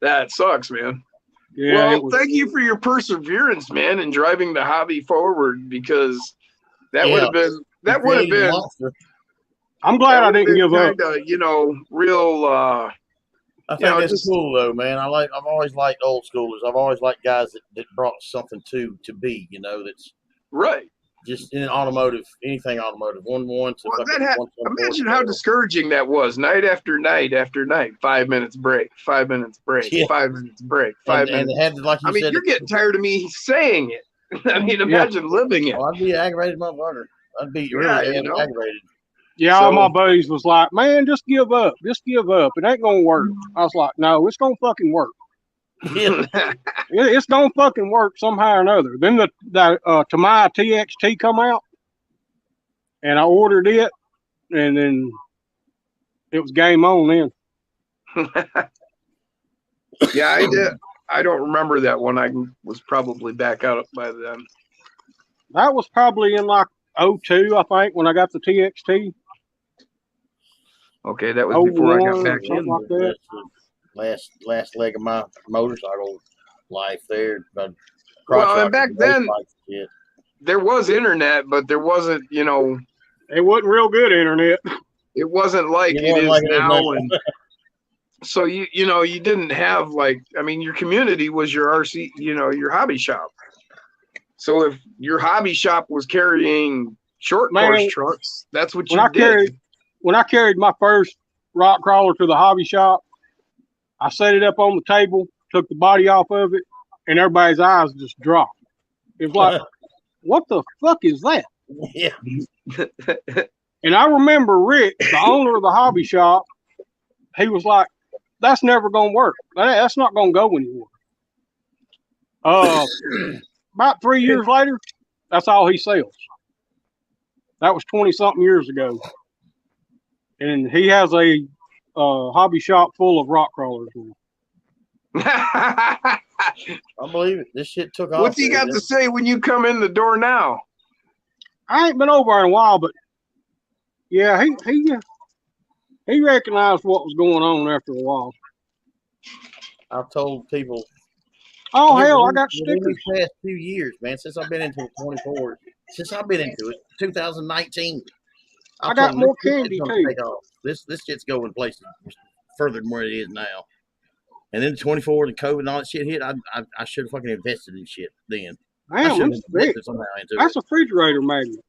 That sucks, man. Yeah, Well, it was, thank you for your perseverance, man, in driving the hobby forward, because that would have been Created a monster. I'm glad I didn't give up. kind of, you know, real I think know, that's just- cool though, man. I've always liked old schoolers. I've always liked guys that brought something to be, you know, that's right. just in automotive, anything automotive. One to Well, fucking that 124 imagine how scale. discouraging that was, night after night after night. 5 minutes break, 5 minutes break, Yeah. 5 minutes break, and, 5 minutes. and had like you I mean, said, you're getting tired of me saying it. I mean, imagine living it. oh, I'd be an aggravated motherfucker. I'd be Yeah, really you know. aggravated. Yeah, all So- my buddies was like, man, just give up. Just give up. It ain't going to work. I was like, no, it's going to fucking work. Yeah. It's going to fucking work somehow or another. Then the Tamiya TXT come out, and I ordered it, and then it was game on then. Yeah, I did. I don't remember that one. I was probably back out by then. That was probably in like 02, I think, when I got the TXT. Okay, that was before I got 01, back something in. like that. That's the last leg of my motorcycle life there. But Well, and back then- shit. There was internet, but there wasn't, you know, It wasn't real good internet. it wasn't like It it wasn't is like it is now. now. And so you know, you didn't have like, I mean, your community was your RC, you know, your hobby shop. So if your hobby shop was carrying short course Man, trucks, that's what when you I did. carried my first rock crawler to the hobby shop, I set it up on the table, took the body off of it, and everybody's eyes just dropped. It was like, what the fuck is that? Yeah. And I remember Rick, the owner of the hobby shop, he was like, that's never going to work. That's not going to go anywhere. About 3 years later, that's all he sells. That was 20-something years ago. And he has a hobby shop full of rock crawlers. I believe it. This shit took off. What's he got to say when you come in the door now? I ain't been over in a while, but yeah, he recognized what was going on after a while. I've told people. Oh hell, I within- got within stickers. these past 2 years, man, since I've been into it 24, since I've been into it, 2019. I got told them more this shit's candy, gonna too. take off. This shit's going places further than where it is now. And then 24, the COVID and all that shit hit. I should have fucking invested in shit then. I Damn, should have that's big. invested somehow into That's it. a refrigerator magnet.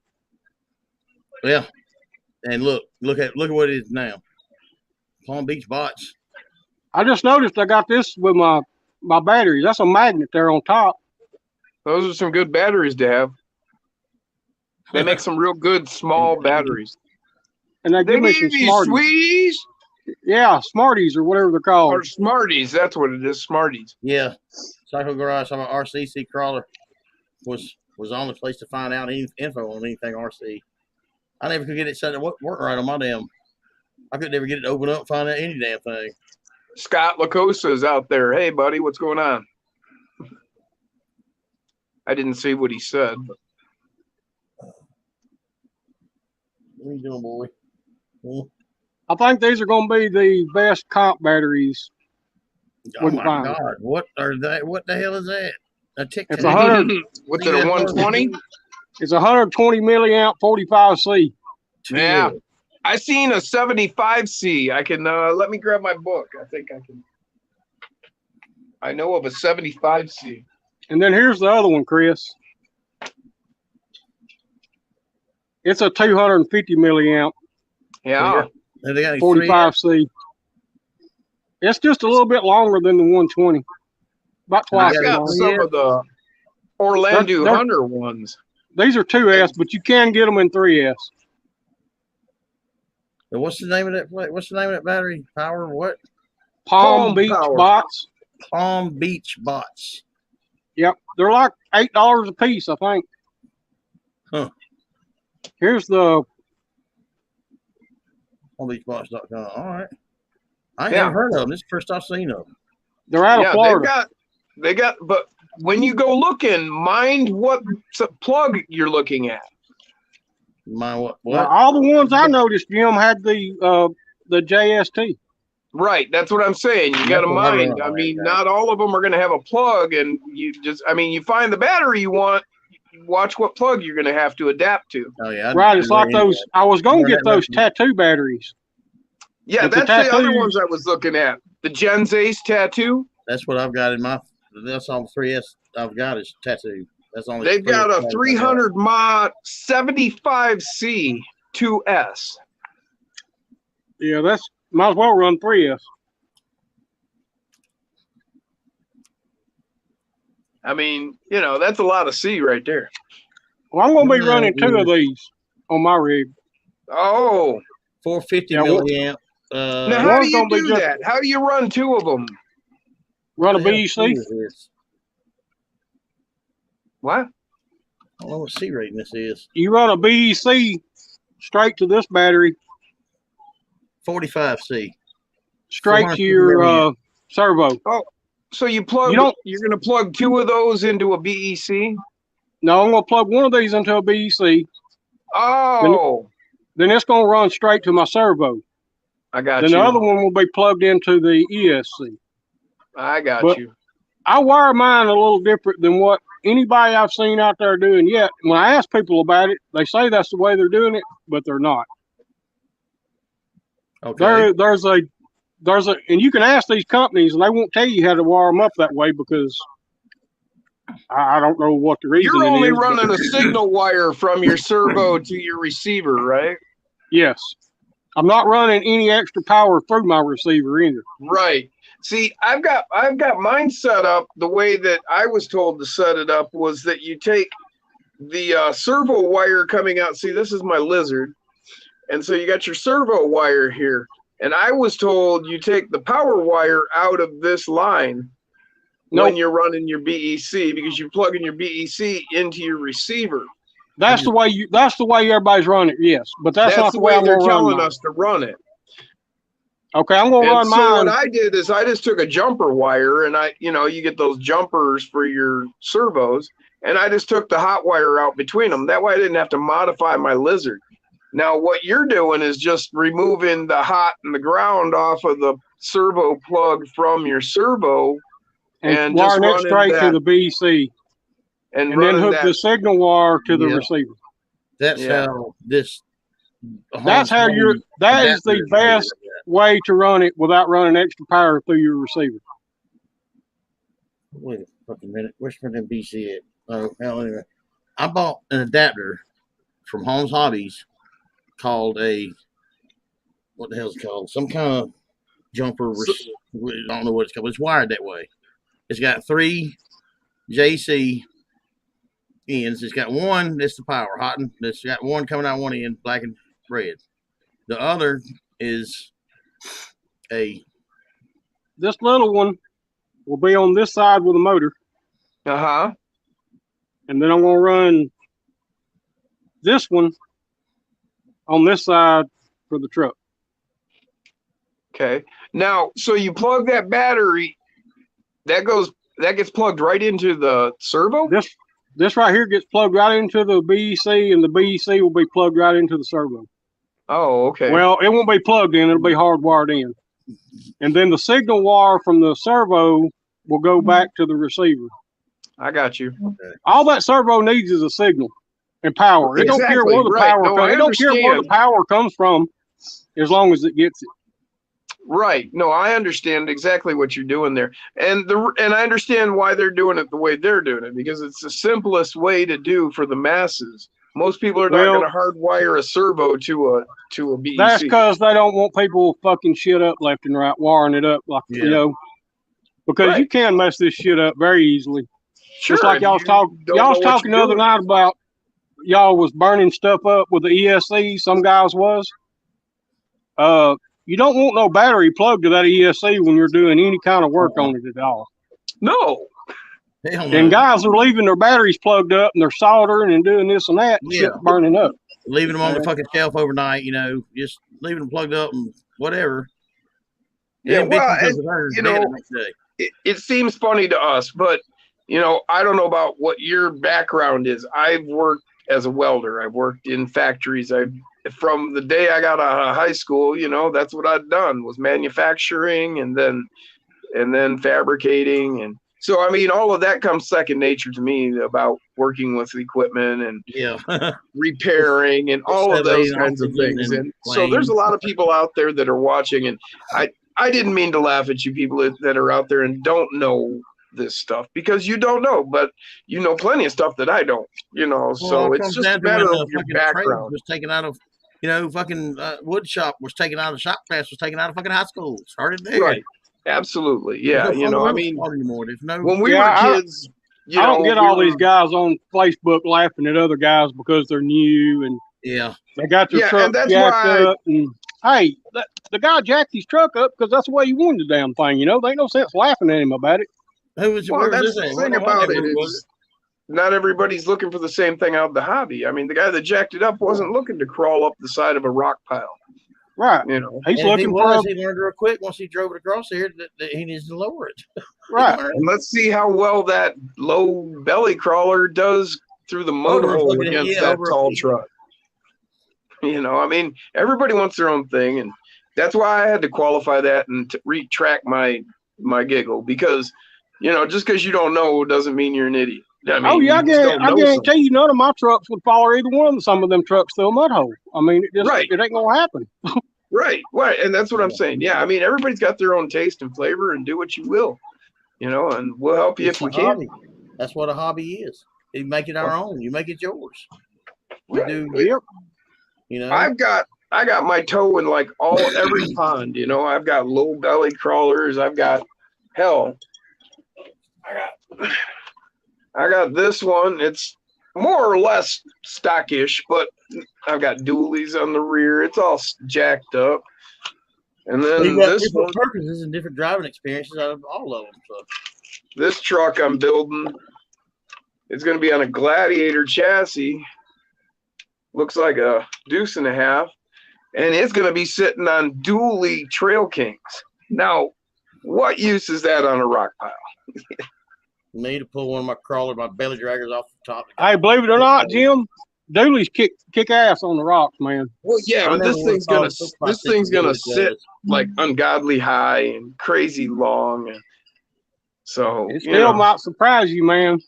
Yeah. And look at what it is now. Palm Beach bots. I just noticed I got this with my batteries. That's a magnet there on top. Those are some good batteries to have. They make some real good small batteries. And they give me some Smarties. Sweeties? Yeah, Smarties or whatever they're called. Or Smarties, that's what it is, Smarties. Yeah. Cycle Garage, our RCC crawler was the only place to find out any info on anything RC. I never could get it set to work right on my damn. I could never get it to open up and find out any damn thing. Scott Lacosa's out there. Hey, buddy, what's going on? I didn't see what he said. But... What are you doing, boy? I think these are going to be the best comp batteries. Oh my God! What are they? What the hell is that? A Tic Tac? It's 100. What's it? A 120? It's 120 milliamp 45C. Yeah. I seen a 75C. I can let me grab my book. I think I can. I know of a 75C. And then here's the other one, Chris. It's a 250 milliamp. Yeah. 45C. It's just a little bit longer than the 120. About twice. I got some of the Orlando Hunter ones. These are 2S, but you can get them in 3S. So what's the name of that? What's the name of that battery? Power what? Palm Beach bots. Palm Beach bots. Yep, they're like $8 a piece, I think. Huh. Here's the PalmBeachBots.com. All right. I ain't never heard of them. This is the first I've seen them. They're out of Florida. They got, but when you go looking, mind what plug you're looking at. What? Now, all the ones I noticed, Jim, had the JST. Right, that's what I'm saying. You got to mind. I mean, not all of them are going to have a plug, and you find the battery you want. Watch what plug you're going to have to adapt to. Oh yeah, right. It's like those. I was going to get those tattoo batteries. Yeah, that's the other ones I was looking at. The Gens Ace tattoo. That's what I've got in my. That's all 3S I've got is tattoo. That's only. They've got a 300 mod 75C 2S. Yeah, that's might as well run 3S. I mean, that's a lot of C right there. Well, I'm going to be running 2 of these on my rig. Oh, 450 milliamp. Now, how do you do that? How do you run 2 of them? Run a BEC. What? I don't know what C rating this is. You run a BEC straight to this battery. 45C. Straight to your servo. Oh, so you're going to plug 2 of those into a BEC? No, I'm going to plug one of these into a BEC. Oh. Then it's going to run straight to my servo. I got you. Then the other one will be plugged into the ESC. I got you. I wire mine a little different than what anybody I've seen out there doing yet. When I ask people about it, they say that's the way they're doing it, but they're not. Okay. There's a, and you can ask these companies, and they won't tell you how to wire them up that way because I don't know what the reason is. You're only running a signal wire from your servo to your receiver, right? Yes. I'm not running any extra power through my receiver either. Right. See, I've got mine set up the way that I was told to set it up was that you take the servo wire coming out. See, this is my Lizard. And so you got your servo wire here. And I was told you take the power wire out of this line when you're running your BEC because you're plugging your BEC into your receiver. That's the way everybody's running it, yes. But that's not the way I'm they're telling us to run it. Okay, I'm gonna run mine. So what I did is I just took a jumper wire and you get those jumpers for your servos, and I just took the hot wire out between them. That way I didn't have to modify my Lizard. Now what you're doing is just removing the hot and the ground off of the servo plug from your servo and just wiring it straight to the BEC. And then hook the signal wire to the receiver. That's how this. That is the best way to run it without running extra power through your receiver. Wait a fucking minute. Where's my BC at? Oh, hell, anyway. I bought an adapter from Holmes Hobbies called what the hell is it called? Some kind of jumper. I don't know what it's called, but it's wired that way. It's got 3 JC ends. It's got one that's the power, hot, and it's got one coming out one end, black and red. The other is this little one will be on this side with a motor. Uh-huh. And then I'm going to run this one on this side for the truck. Okay. Now, so you plug that battery, that gets plugged right into the servo? This right here gets plugged right into the BEC, and the BEC will be plugged right into the servo. Oh, okay. Well, it won't be plugged in. It'll be hardwired in. And then the signal wire from the servo will go back to the receiver. I got you. All that servo needs is a signal and power. It don't care where the power comes. It don't care where the power comes from, as long as it gets it. Right. No, I understand exactly what you're doing there. And I understand why they're doing it the way they're doing it, because it's the simplest way to do for the masses. Most people are not going to hardwire a servo to a BEC. That's because they don't want people fucking shit up left and right, wiring it up like you know. Because you can mess this shit up very easily. Sure. Just like y'all was talking the other night about y'all was burning stuff up with the ESC. Some guys was. You don't want no battery plugged to that ESC when you're doing any kind of work on it at all. No. And guys are leaving their batteries plugged up and they're soldering and doing this and that. And shit's burning up. Leaving them on the fucking shelf overnight, just leaving them plugged up and whatever. Yeah, it seems funny to us, but I don't know about what your background is. I've worked as a welder. I've worked in factories. From the day I got out of high school, that's what I'd done, was manufacturing and then fabricating. And so, I mean, all of that comes second nature to me about working with equipment and repairing and all of those kinds of things. And so there's a lot of people out there that are watching, and I didn't mean to laugh at you people that are out there and don't know this stuff, because you don't know, but you know plenty of stuff that I don't, so it's just a matter of your background. Was taken out of, fucking wood shop was taken out of shop class, was taken out of fucking high school. Started there. Right. Absolutely. Yeah. I mean, when we were kids, I don't get all these guys on Facebook laughing at other guys because they're new and they got their truck jacked up. And hey, the guy jacked his truck up because that's the way he wanted the damn thing. There ain't no sense laughing at him about it. Well, that's the thing about it. Not everybody's looking for the same thing out of the hobby. I mean, the guy that jacked it up wasn't looking to crawl up the side of a rock pile. Right. He's looking for. He learned real quick once he drove it across here that he needs to lower it. Right. And let's see how well that low belly crawler does through the mud hole against that tall truck. I mean, everybody wants their own thing, and that's why I had to qualify that and retract my giggle, because just because you don't know doesn't mean you're an idiot. I mean, I guarantee you none of my trucks would follow either one of some of them trucks through a mud hole. I mean, it ain't gonna happen. Right, and that's what I'm saying. Yeah, I mean, everybody's got their own taste and flavor, and do what you will, and we'll help you if we can. Hobby. That's what a hobby is. You make it our own. You make it yours. We do. Yep. I got my toe in like every pond. I've got low belly crawlers. I've got I got this one. It's more or less stockish, but I've got dualies on the rear. It's all jacked up. And then this one, purposes and different driving experiences out of all of them. So this truck I'm building, it's going to be on a Gladiator chassis. Looks like a deuce and a half. And it's going to be sitting on dually Trail Kings. Now, what use is that on a rock pile? Me to pull one of my belly draggers off the top. Hey, believe it or not, Jim, dualies kick ass on the rocks, man. Well, yeah, but this thing's gonna sit like ungodly high and crazy long, and so it still might surprise you, man.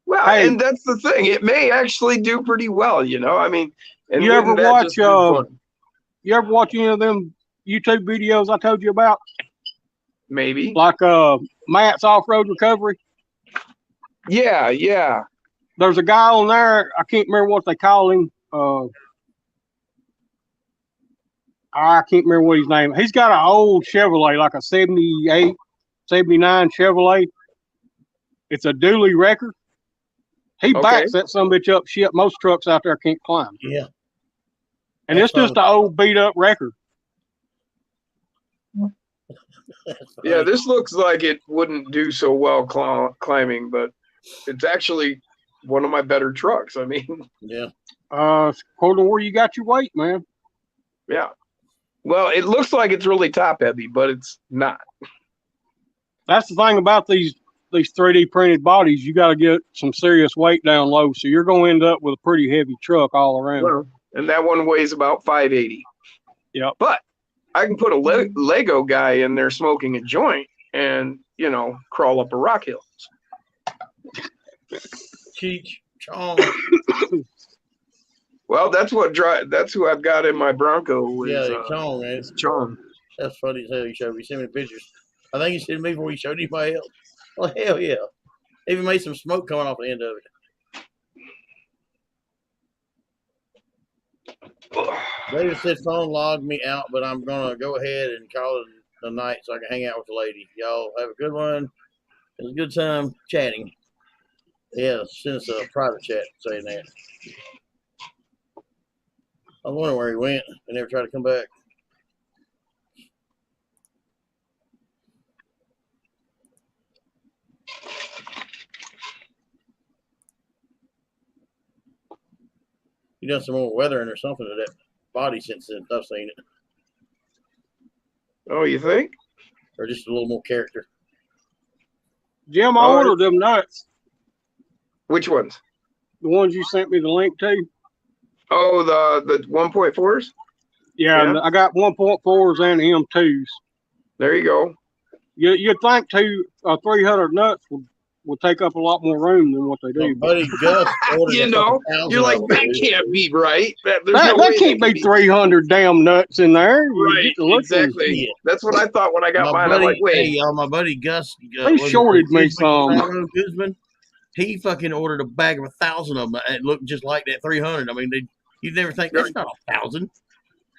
Well, and that's the thing; it may actually do pretty well, I mean, and you ever watch any of them YouTube videos I told you about? Maybe. like Matt's Off-Road Recovery. Yeah, yeah. There's a guy on there. I can't remember what they call him. I can't remember what his name. He's got an old Chevrolet, like a 78, 79 Chevrolet. It's a dually wrecker. He Okay. backs that sumbitch up shit. Most trucks out there can't climb. Yeah. And That's it's just an old beat up wrecker. Yeah, this looks like it wouldn't do so well climbing, but it's actually one of my better trucks. I mean, Yeah. According to where you got your weight, man. yeah. Well, it looks like it's really top heavy, but it's not. That's the thing about these 3D printed bodies. You got to get some serious weight down low, so you're going to end up with a pretty heavy truck all around. Well, and that one weighs about 580. Yep. But I can put a Lego guy in there smoking a joint and, crawl up a rock hill. Cheech Chong. Well, that's who I've got in my Bronco. Yeah, Chong, man. It's Chong. That's funny as hell. You showed me. Send me pictures. I think you sent me before you showed anybody else. Well, hell yeah. Even made some smoke coming off the end of it. David said phone logged me out, but I'm going to go ahead and call it a night so I can hang out with the lady. Y'all have a good one. It was a good time chatting. Yeah, send us a private chat saying that. I wonder where he went. He never tried to come back. He done some more weathering or something to that body since I've seen it. Oh, you think? Or just a little more character. Jim, I ordered them nuts. Which ones? The ones you sent me the link to. Oh, the 1.4s? Yeah. I got 1.4s and M2s. There you go. You'd think 300 nuts would take up a lot more room than what they do. My buddy Gus ordered you're like, that can't be right. That can't be 300 damn nuts in there. Right, exactly. That's what I thought when I got mine. I'm like, wait. Hey, y'all, my buddy Gus. He shorted me some. Guzman, he fucking ordered a bag of 1,000 of them. It looked just like that 300. I mean, you'd never think that's not 1,000.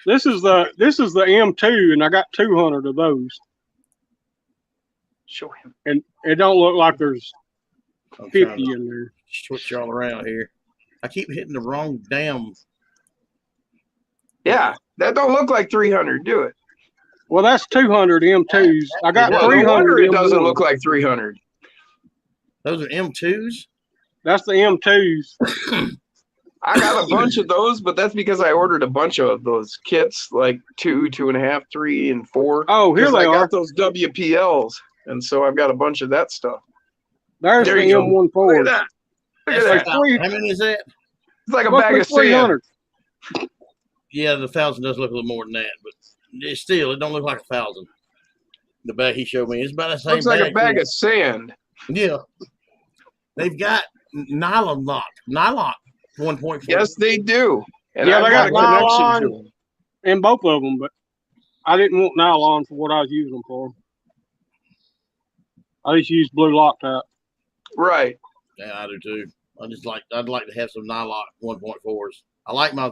This is the M2, and I got 200 of those. Show him. And it don't look like there's 50 in there. Switch y'all around here. I keep hitting the wrong damn. Yeah, that don't look like 300, do it? Well, that's 200 M2s. I got 300. It doesn't look like 300. Those are M2s? That's the M2s. I got a bunch of those, but that's because I ordered a bunch of those kits, like 2, 2.5, 3, and 4. Oh, here they are. I got are. those WPLs, and so I've got a bunch of that stuff. There's the M14. Look at that. Look at that. How many is that? It's like a bag of 300. Sand. Yeah, the 1,000 does look a little more than that, but it don't look like 1,000. The bag he showed me, it's about the same. Looks like a bag of sand. Yeah, they've got nylon lock 1.4. Yes, they do. And yeah, they got a nylon connection to them in both of them, but I didn't want nylon for what I was using them for. I just used blue Loctite. Right. Yeah, I do too. I'd like to have some nylon 1.4s. I like my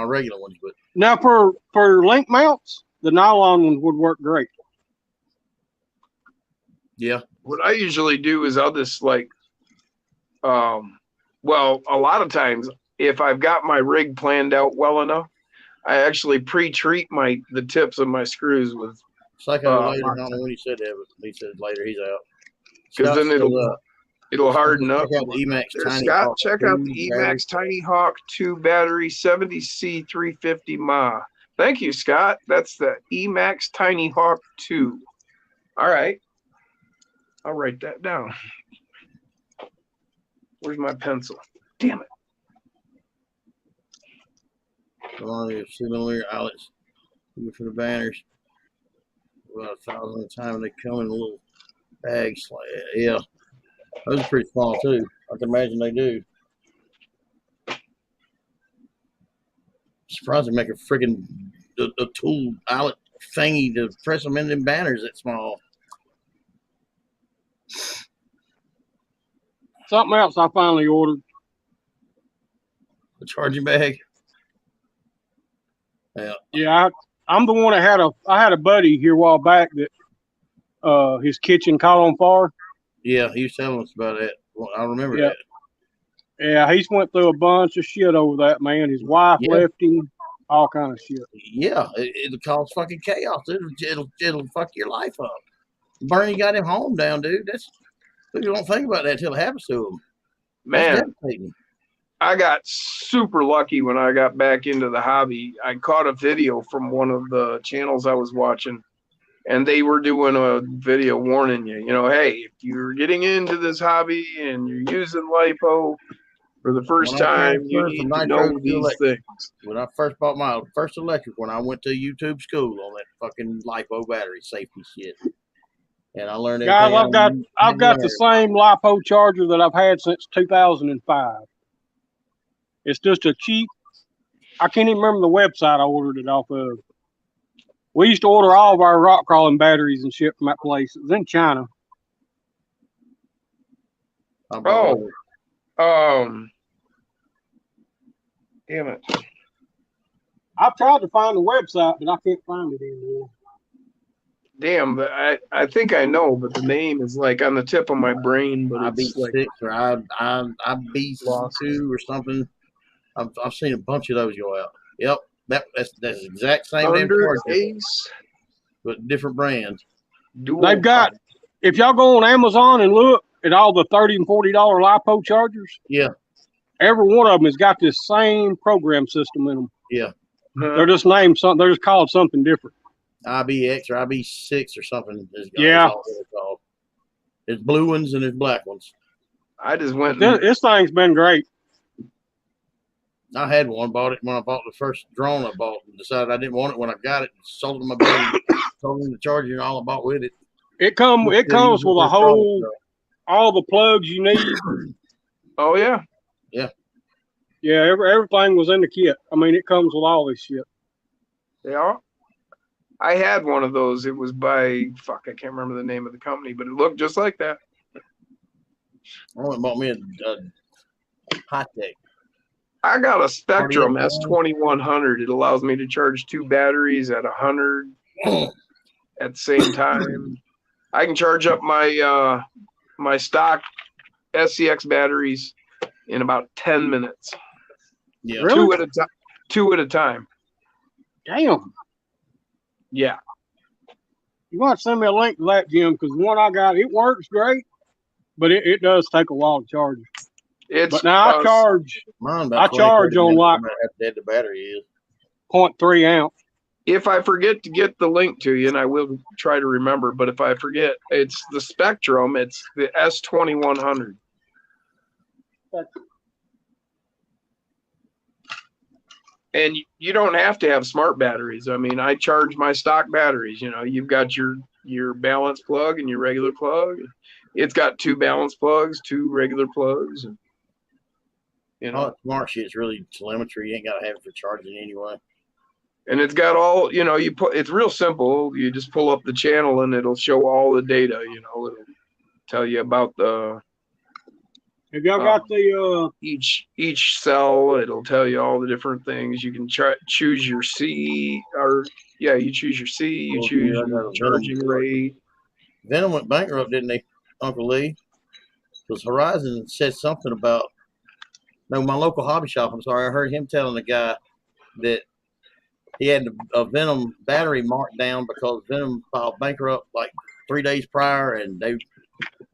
regular ones, but now for link mounts, the nylon ones would work great. Yeah. What I usually do is I'll just well, a lot of times if I've got my rig planned out well enough, I actually pre-treat the tips of my screws with. Psycho later, I don't know when he said that, but he said later he's out. Because then it'll harden up. Check out the Emax Tiny Scott, Hawk check out the Emax Tiny Hawk 2 battery 70C 350 mAh. Thank you, Scott. That's the Emax Tiny Hawk 2. All right. I'll write that down. Where's my pencil? Damn it. Come on, you see millimeter outlets for the banners. About 1,000 at a time, and they come in little bags. Yeah, those are pretty small too. I can imagine they do. Surprised they make a freaking a tool outlet thingy to press them in them banners that small. Something else I finally ordered. The charging bag. Yeah. Yeah, I'm the one that I had a buddy here a while back that his kitchen caught on fire. Yeah, he was telling us about that. Well, I remember Yeah. that. Yeah, he's went through a bunch of shit over that, man. His wife left him, all kind of shit. Yeah, it'll cause fucking chaos. It'll fuck your life up. Bernie got him home down, dude. People don't think about that until it happens to them. Man, That's devastating. I got super lucky when I got back into the hobby. I caught a video from one of the channels I was watching, and they were doing a video warning you, hey, if you're getting into this hobby and you're using lipo for the first time, you need to know these things. When I first bought my first electric, when I went to YouTube school on that fucking lipo battery safety shit, and I learned Guys, I've got the same lipo charger that I've had since 2005. It's just a cheap. I can't even remember the website I ordered it off of. We used to order all of our rock crawling batteries and shit from that place. It was in China. Damn it. I've tried to find the website, but I can't find it anymore. Damn, but I think I know, but the name is like on the tip of my brain. But it's like IB6 or IB2 or something. I've seen a bunch of those go out. Yep, that's the exact same damn charger, Ace, but different brands. They've got. If y'all go on Amazon and look at all the $30 and $40 lipo chargers, every one of them has got this same program system in them. Yeah, they're just named something. They're just called something different. IBX or IB6 or something. There's blue ones and there's black ones. I just went. This thing's been great. I had one, bought it when I bought the first drone I bought, and decided I didn't want it when I got it. Sold it to my buddy, sold him the charger and all I bought with it. It comes with all the plugs you need. Oh yeah. Yeah, everything was in the kit. I mean, it comes with all this shit. Yeah. I had one of those. It was by I can't remember the name of the company, but it looked just like that. I went and bought me a high tech. I got a Spectrum S2100. It allows me to charge 2 batteries at 100 at the same time. I can charge up my my stock SCX batteries in about 10 minutes. Yeah, really? Two at a time. Damn. Yeah. You want to send me a link to that, Jim? Because the one I got, it works great, but it does take a while to charge. But now I charge. I charge on like how dead the battery is. 0.3 amp. If I forget to get the link to you, and I will try to remember, but if I forget, it's the Spectrum. It's the S2100. And you don't have to have smart batteries. I mean, I charge my stock batteries. You've got your balance plug and your regular plug. It's got 2 balance plugs, 2 regular plugs. And, smart shit's really telemetry. You ain't got to have it for charging anyway. And it's got all, it's real simple. You just pull up the channel and it'll show all the data, it'll tell you about have y'all got the each cell. It'll tell you all the different things. You can choose your C, you choose your C, you choose your charging rate. Venom went bankrupt, didn't they, Uncle Lee? Because Horizon said something about my local hobby shop. I'm sorry, I heard him telling the guy that he had a Venom battery marked down because Venom filed bankrupt like 3 days prior, and they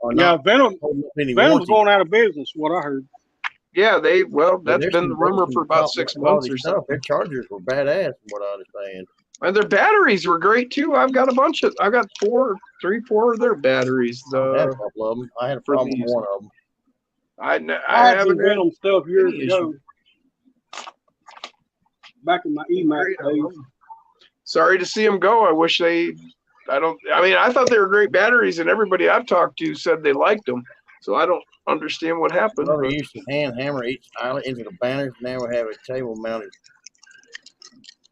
are not. Venom's going out of business. What I heard. Yeah, that's been the rumor for about 6 months or so. Their chargers were badass, from what I understand. And their batteries were great too. I've got 4 of their batteries. I had a couple of them. I had a problem with one of them. I had some Venom stuff years ago. Back in my email days. Sorry to see them go. I wish I thought they were great batteries, and everybody I've talked to said they liked them. So I don't understand what happened. Well, we used to hand hammer each eyelet into the banners. Now we have a table mounted.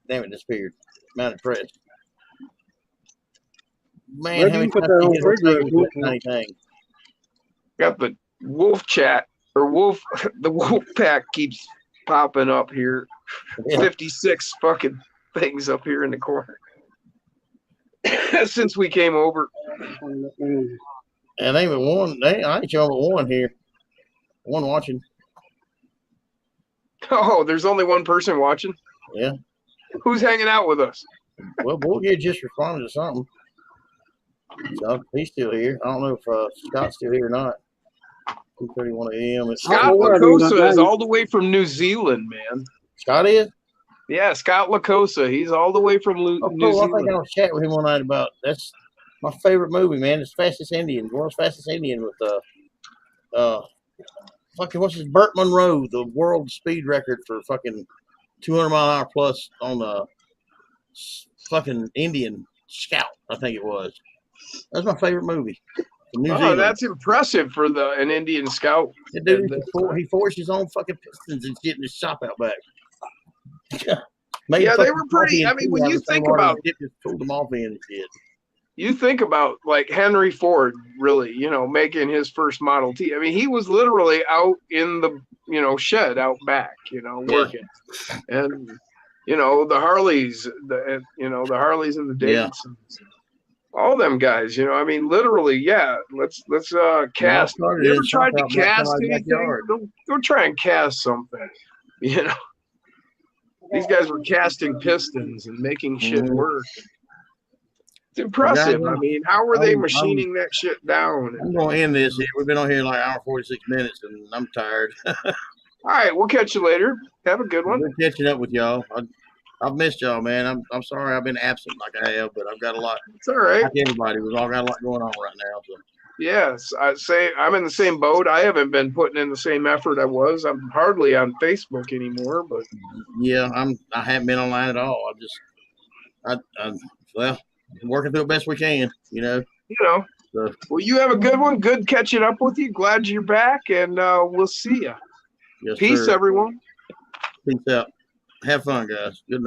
Damn, it disappeared. Mounted press. Man, how many times you hit thing? Got the wolf chat or wolf. The wolf pack keeps popping up here. Yeah. 56 fucking things up here in the corner since we came over. And they even one. I ain't showing but one here. One watching. Oh, there's only one person watching. Yeah. Who's hanging out with us? Well, Bullgear just responded to something. So he's still here. I don't know if Scott's still here or not. 2:31 a.m. Scott Lacosa is all the way from New Zealand, man. Scott is? Yeah, Scott Lacosa. He's all the way from New Cool. Zealand. I think I was chatting with him one night about that's my favorite movie, man. It's Fastest Indian, World's Fastest Indian with fucking what's his Burt Munro, the world speed record for fucking 200-mile-an-hour plus on the fucking Indian Scout, I think it was. That's my favorite movie. New Zealand. That's impressive for an Indian Scout. The dude, he forged his own fucking pistons and shit in his shop out back. Yeah, they were pretty. I mean, when you think about, just pulled them off in and shit. You think about like Henry Ford, really, making his first Model T. I mean, he was literally out in the, shed out back, working, and the Harleys, the Harleys and the Davidsons, all them guys, I mean, literally, yeah. Let's cast. You ever tried to cast anything? Go try and cast something, These guys were casting pistons and making shit work. It's impressive. I mean, how were they machining that shit down? I'm going to end this here. We've been on here like an hour 46 minutes, and I'm tired. All right, we'll catch you later. Have a good one. We're catching up with y'all. I've missed y'all, man. I'm sorry I've been absent like I have, but I've got a lot. It's all right. Like everybody, we've all got a lot going on right now. So. Yes, I'd say I'm in the same boat. I haven't been putting in the same effort I was. I'm hardly on Facebook anymore, but yeah, I haven't been online at all. Well, working through it best we can, So. Well, you have a good one. Good catching up with you. Glad you're back, and we'll see you. Yes, Peace, sir. everyone. Peace out. Have fun, guys. Good night.